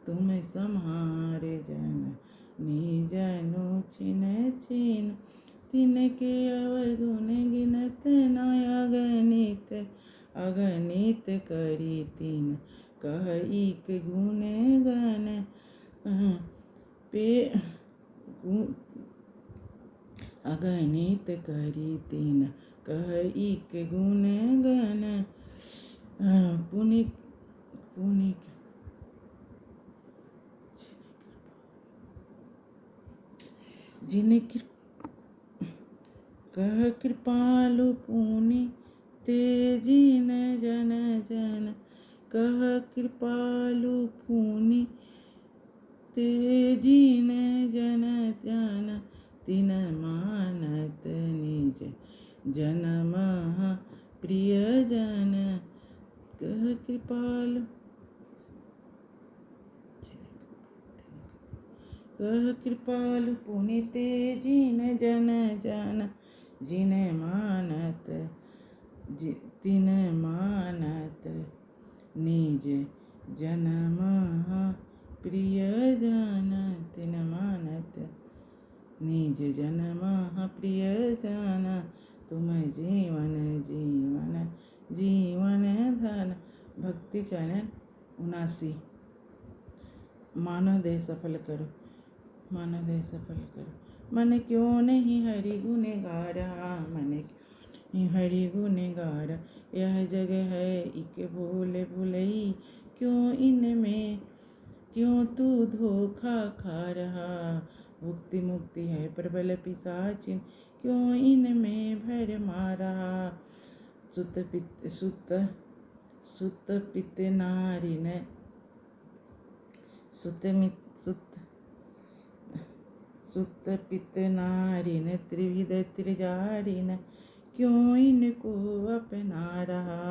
तुम सम्हारे जन निजनु छिन छिन तिनके अवगुण गिनत न अगणित अगणित करी तिन कह एक गुण गण पे अगणित करी तिन कह एक गुण गण पुनिक पुनिक जिन कह कृपालु पुनि ते जिन जन जन कह कृपालु पुनि ते जिन जन जन तिन मानत निज जन महा प्रिय जन कह कृपालु कह कृपालु पुनि ते जिन जन जन जिन मानत तिन मानत निज जन महा प्रिय जन तिन मानत निज जन महा प्रिय जन तुम जीवन जीवन जीवन धन। भक्ति चैनल 79। मानव देह सफल करो मानव देह सफल करो। मन क्यों नहीं हरि गुण गा रहा मन क्यों नहीं हरि गुण गा रहा। यह जग है इक भूल भुलई क्यों इनमें क्यों तू धोखा खा रहा। भुक्ति मुक्ति है प्रबल पिशाचिन क्यों इनमें भर मारा। सुत पित सुत सुत पित नारिन सुत मित सुत सुत पित नारिन त्रिविध त्रिजारिन क्यों इनको अपना रहा।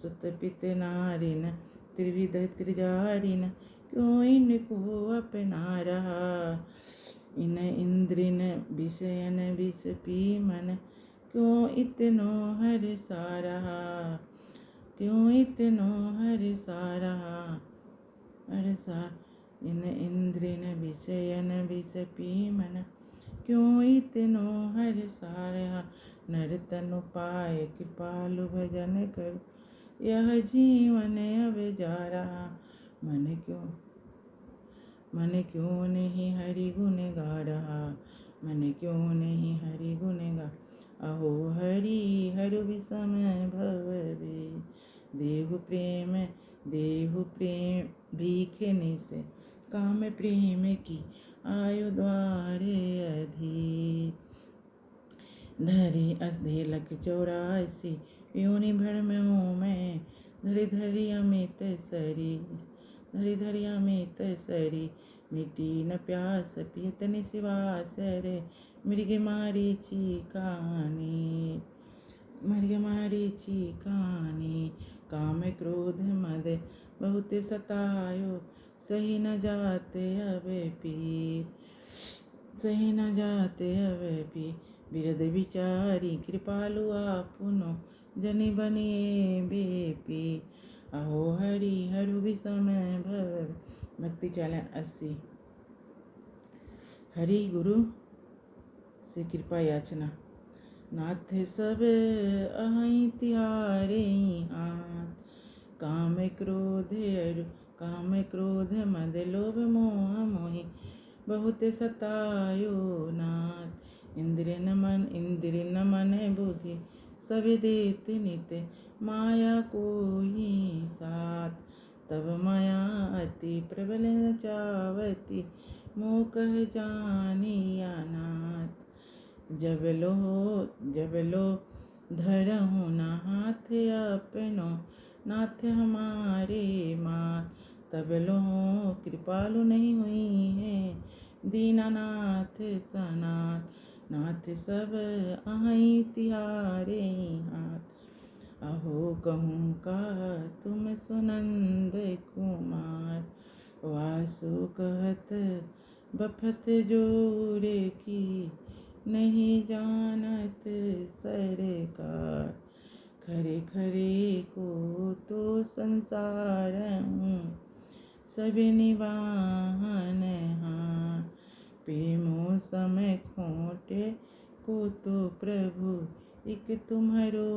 सुत पित नारिन त्रिविध त्रिजारिन क्यों इनको अपना रहा। इन इंद्रिन विषयन विष पी मन क्यों इतनो हर सा रहा। क्यों इतनो हर सारा हरसा इन इंद्रिन विषयन विष पीमन क्यों इतनो हर सारा नर तनु पाए कृपालु भजन कर यह जीवन अब जा रहा मन क्यों नहीं हरि गुण गा रहा मन क्यों नहीं हरि गुण गा अहो हरि हर विषम भव देहु प्रेम भीखने से काम प्रेम की आयु द्वारे अधिक धरे अधेलक 84 योनि भर में हूँ मैं धरी धरी अमित सरी मिट्टी न प्यास पियत निवास रे मृग मारीची कहानी काम क्रोध मद बहुत सतायो सही न जाते अब पीर बिरद विचारी कृपालु आपुनो जनि बनिए बेपी अहो हरि हरु विषम भव भक्ति चलन 80 हरि गुरु से कृपा याचना नाथ सब अहि तिहारे हाथ काम क्रोध मद लोभ मोह मोहि बहुत सतायो नाथ इंद्र न मन बुद्धि सब देत नित माया को ही साथ तब माया अति प्रबल चावती मोह कह जानिया नाथ जब लो धरहु न हाथ अपनो नाथ हमारे मात तब लो कृपालु नहीं हुई है दीनानाथ सनाथ नाथ सब अहि तिहारे हाथ अहो कहूँ का तुम सुनंद कुमार वासु कहत बफत जोड़े की नहीं जानत सरकार खरे खरे को तो संसार हूँ सब निवाहन हाँ प्रेमो समय खोटे को तो प्रभु एक तुम्हारो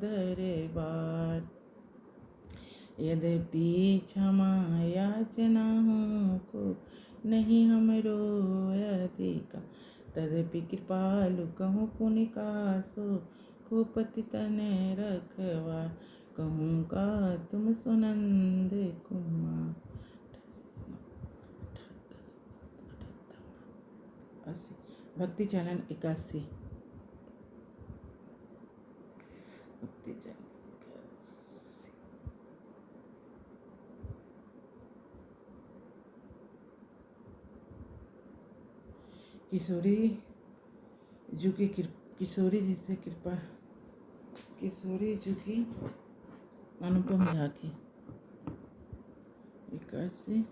दरे बात यद्यपि क्षमा याचना हूँ को नहीं हमरो अधिका तदपि कृपालु कहूँ पुनिकासो को पति तने रखवा कहूँ का तुम सुनंद कुमार 80 भक्ति चलन 81 भक्ति चलन किशोरी जी की अनुपम झाकी 81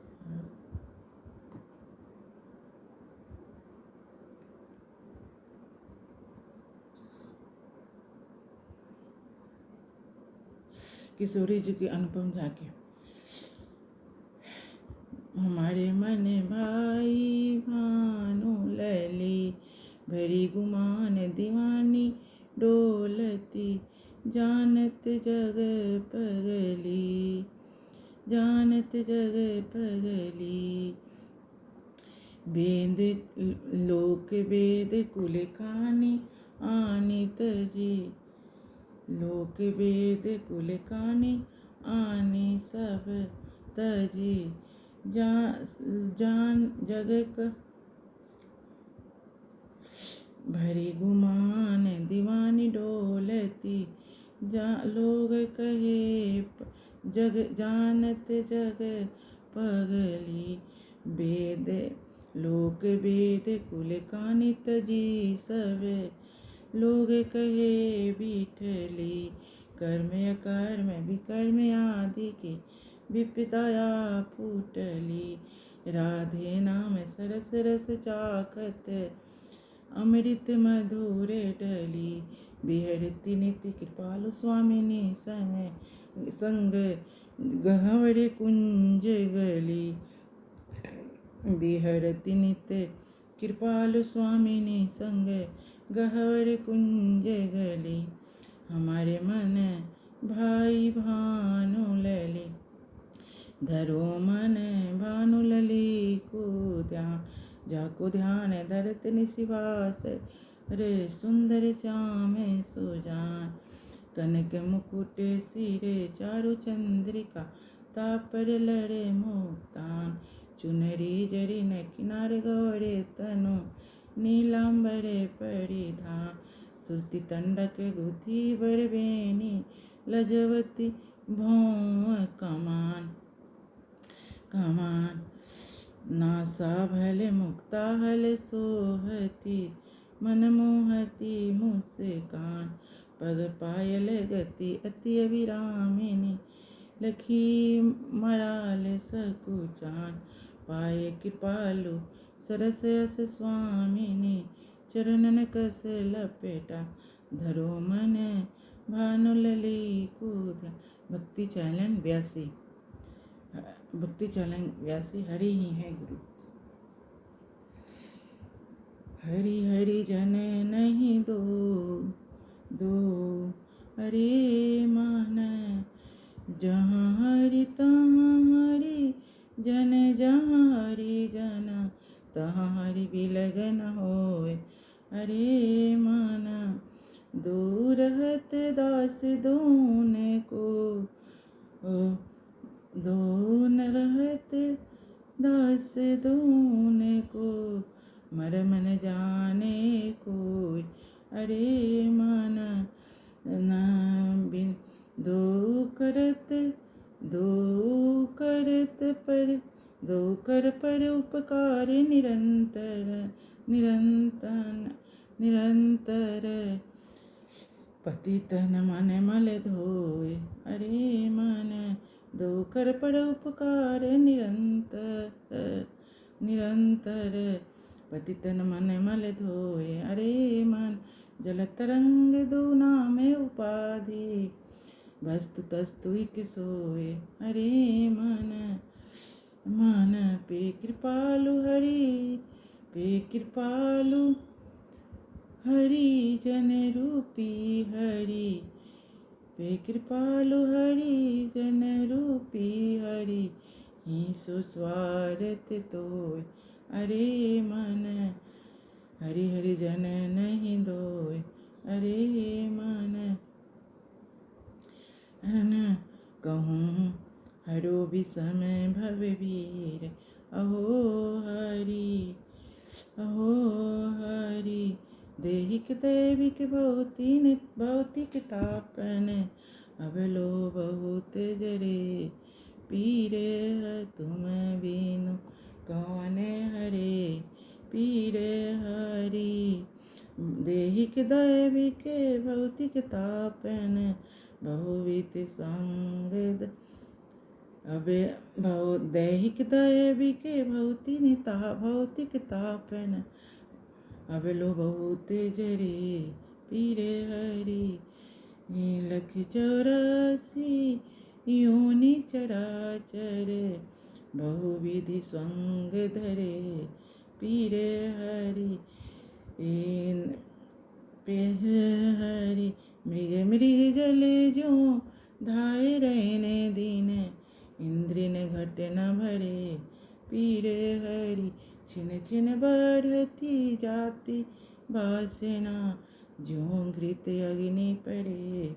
किशोरी जी की अनुपम झाकी हमारे मन भाई भानु लली भरी गुमान दीवानी डोलती जानत जग पगली वेद लोक वेद कुल कानी आनी तजी लोक वेद कुल कानी आनी सब तजी जान जग भरी गुमान दीवानी डोलती लोग कहे जानत जग पगली वेद लोक वेद कुल कानी तजी सब लोग कहे बिठली कर्म अकर्म विकर्म आदि की विपदाया फूटली राधे नाम सरस रस चाखत, अमृत मधुर डली। बिहरती नित्य कृपालु स्वामिनी संग गहवर कुंज गली। बिहरती नित्य कृपालु स्वामिनी संग गहवर कुंज गली। हमारे मन भाई भानु लली, धरो मन भानु लली को ध्यान। जाको ध्यान धरत निशिवास, रे सुंदर श्याम सुजान। कनक मुकुट सिरे चारु चंद्रिका, तापर लड़े मुक्तान। चुनरी जरी न किनार गौरे तनु, नीलांबरे परिधान। सुरति तंडक गुथी बड़बेनी, लजवती भौं कमान। नासा भले मुक्ता हल सोहती, मन मोहती मुस्कान। पग पायल गति अति अभिरामिनी, लखी मराल सकुचान। पाए कृपालु सरस यस स्वामिनी, चरणन कस लपेटा। धरो मन भानु लली कूद। भक्ति चैनल 82। भक्ति चैनल 82 हरि ही है गुरु। हरि हरि जन नहीं दो हरे मन। जहाँ हरि तहाँ हरि जन, जहाँ हरि जन तहाँ हरि बिलगन होय। हरे मन दूर हत दास दोन को, दोन रहत दास दोन को। मरम न जाने कोई। अरे मन बिन दो कर पर उपकार निरंतर। पतितन मन मल धोए। अरे मन दो कर पर उपकार निरंतर। पतितन मन मल धोए। अरे मन जल तरंग दो नाम उपाधि, वस्तु तस्तु इक सोए। अरे मन पे कृपालु हरि, पे कृपालु हरि जन रूपी हरि। पे कृपालु हरि जन रूपी हरि, ही सुस्वार्थ तोय। अरे मन हरि हरि जन नहीं दोय। अरे मन कहूँ हरो विषम भव वीर। अहो हरि, अहो हरि देहिक दैविक भौतिक तापन। अब लो बहुत जरे पीरे तुम बिनु कौन हरे। पीरे हरि देहिक दैविक भौतिक तापन, बहुविध संग। अबे दैहिक दैविक भौतिक तापन। अब लो बहुत जरे पीरे हरि। लख 84 योनि चराचर, बहुविधि संग धरे पीरे हरि। हरि मृग जल जो धाय रहने दिन, इंद्र ने घट न भरे पीरे हरि। छिन छिन बढ़ती जाति वासना, ज्यों घृत अग्नि परे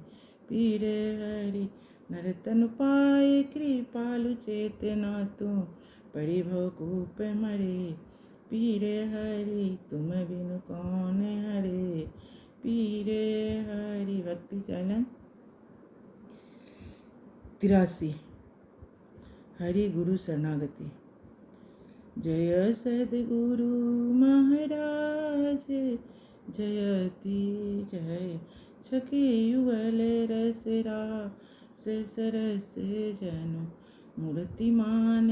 पीरे हरि। नरतन पाए कृपालु चेतना, तू परिभव कूप मरे पीरे हरि। तुम बिनु कौन हरे पीरे हरि। भक्ति चैनल 83। हरि गुरु शरणागति। जय सद्गुरु महाराज जयति जय। छके युगल रस रास सरस जनु, मूर्तिमान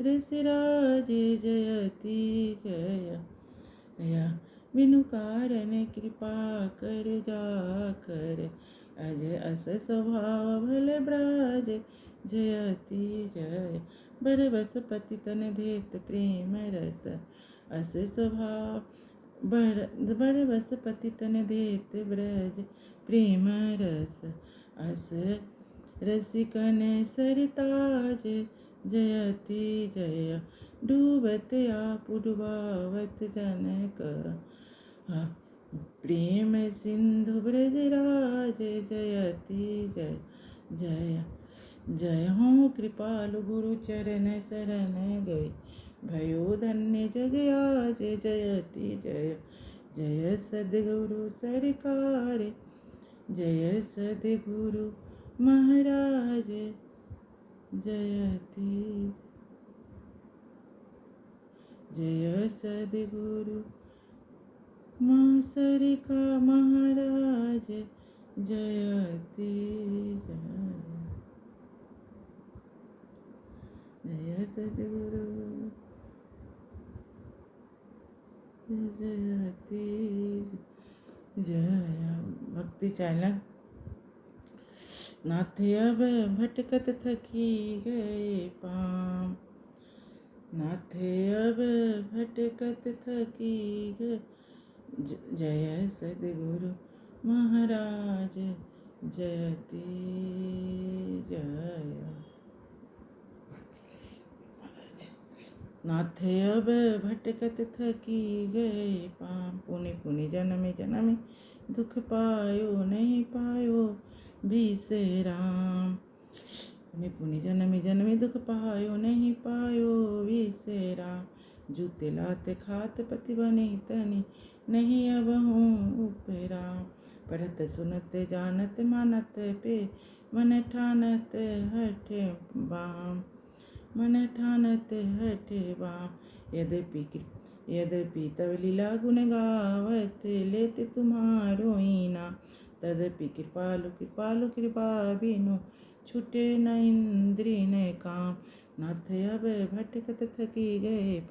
रसराजे जयति जय या बिनु कारण कृपा कर जाकर अज अस स्वभाव भल ब्राज जयति जय बरबस पति तन देत प्रेम रस अस स्वभाव बरबस पति तन देत ब्रज प्रेम रस अस रसिकन सरताज जयति जय डूबत आप डुबावत जनक प्रेम सिंधु ब्रजराज जयति जय जय जय हो कृपालु गुरु चरण शरण गए भयो धन्य जग आज जयति जय जय सद्गुरु सरकार जय सद्गुरु महाराज जयति जय सद्गुरु सरका महाराज जयति जय सद्गुरु जयति जय भक्ति चैनल। नाथ अब भटकत थकी गए पाम नाथ अब भटकत थकी गए जय सद्गुरु महाराज जयति जय नाथ अब भटकत थकी गए पाम पुनि पुनि जन्म जन्म दुख पायो नहीं पायो विश्राम पुनि पुनि जन्म जन्म दुख पायो नहीं पायो विश्राम जूते लाते खात पति बने तनि नहीं अब हूँ उपराम पढ़त सुनत जानत मानत पे मन ठानत हठे बाम मन ठानत हठे बाम यद्यपि तव लीला गुण गावत लेते तुम्हारो ईना तदपि कृपालु कृपालु कृपा बिनु छूटे न इंद्री न काम नाथ अब भटकत थकी गए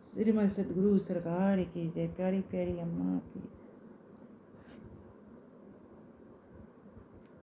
श्रीमद सद्गुरु सरकार की जय। प्यारी प्यारी अम्मा की।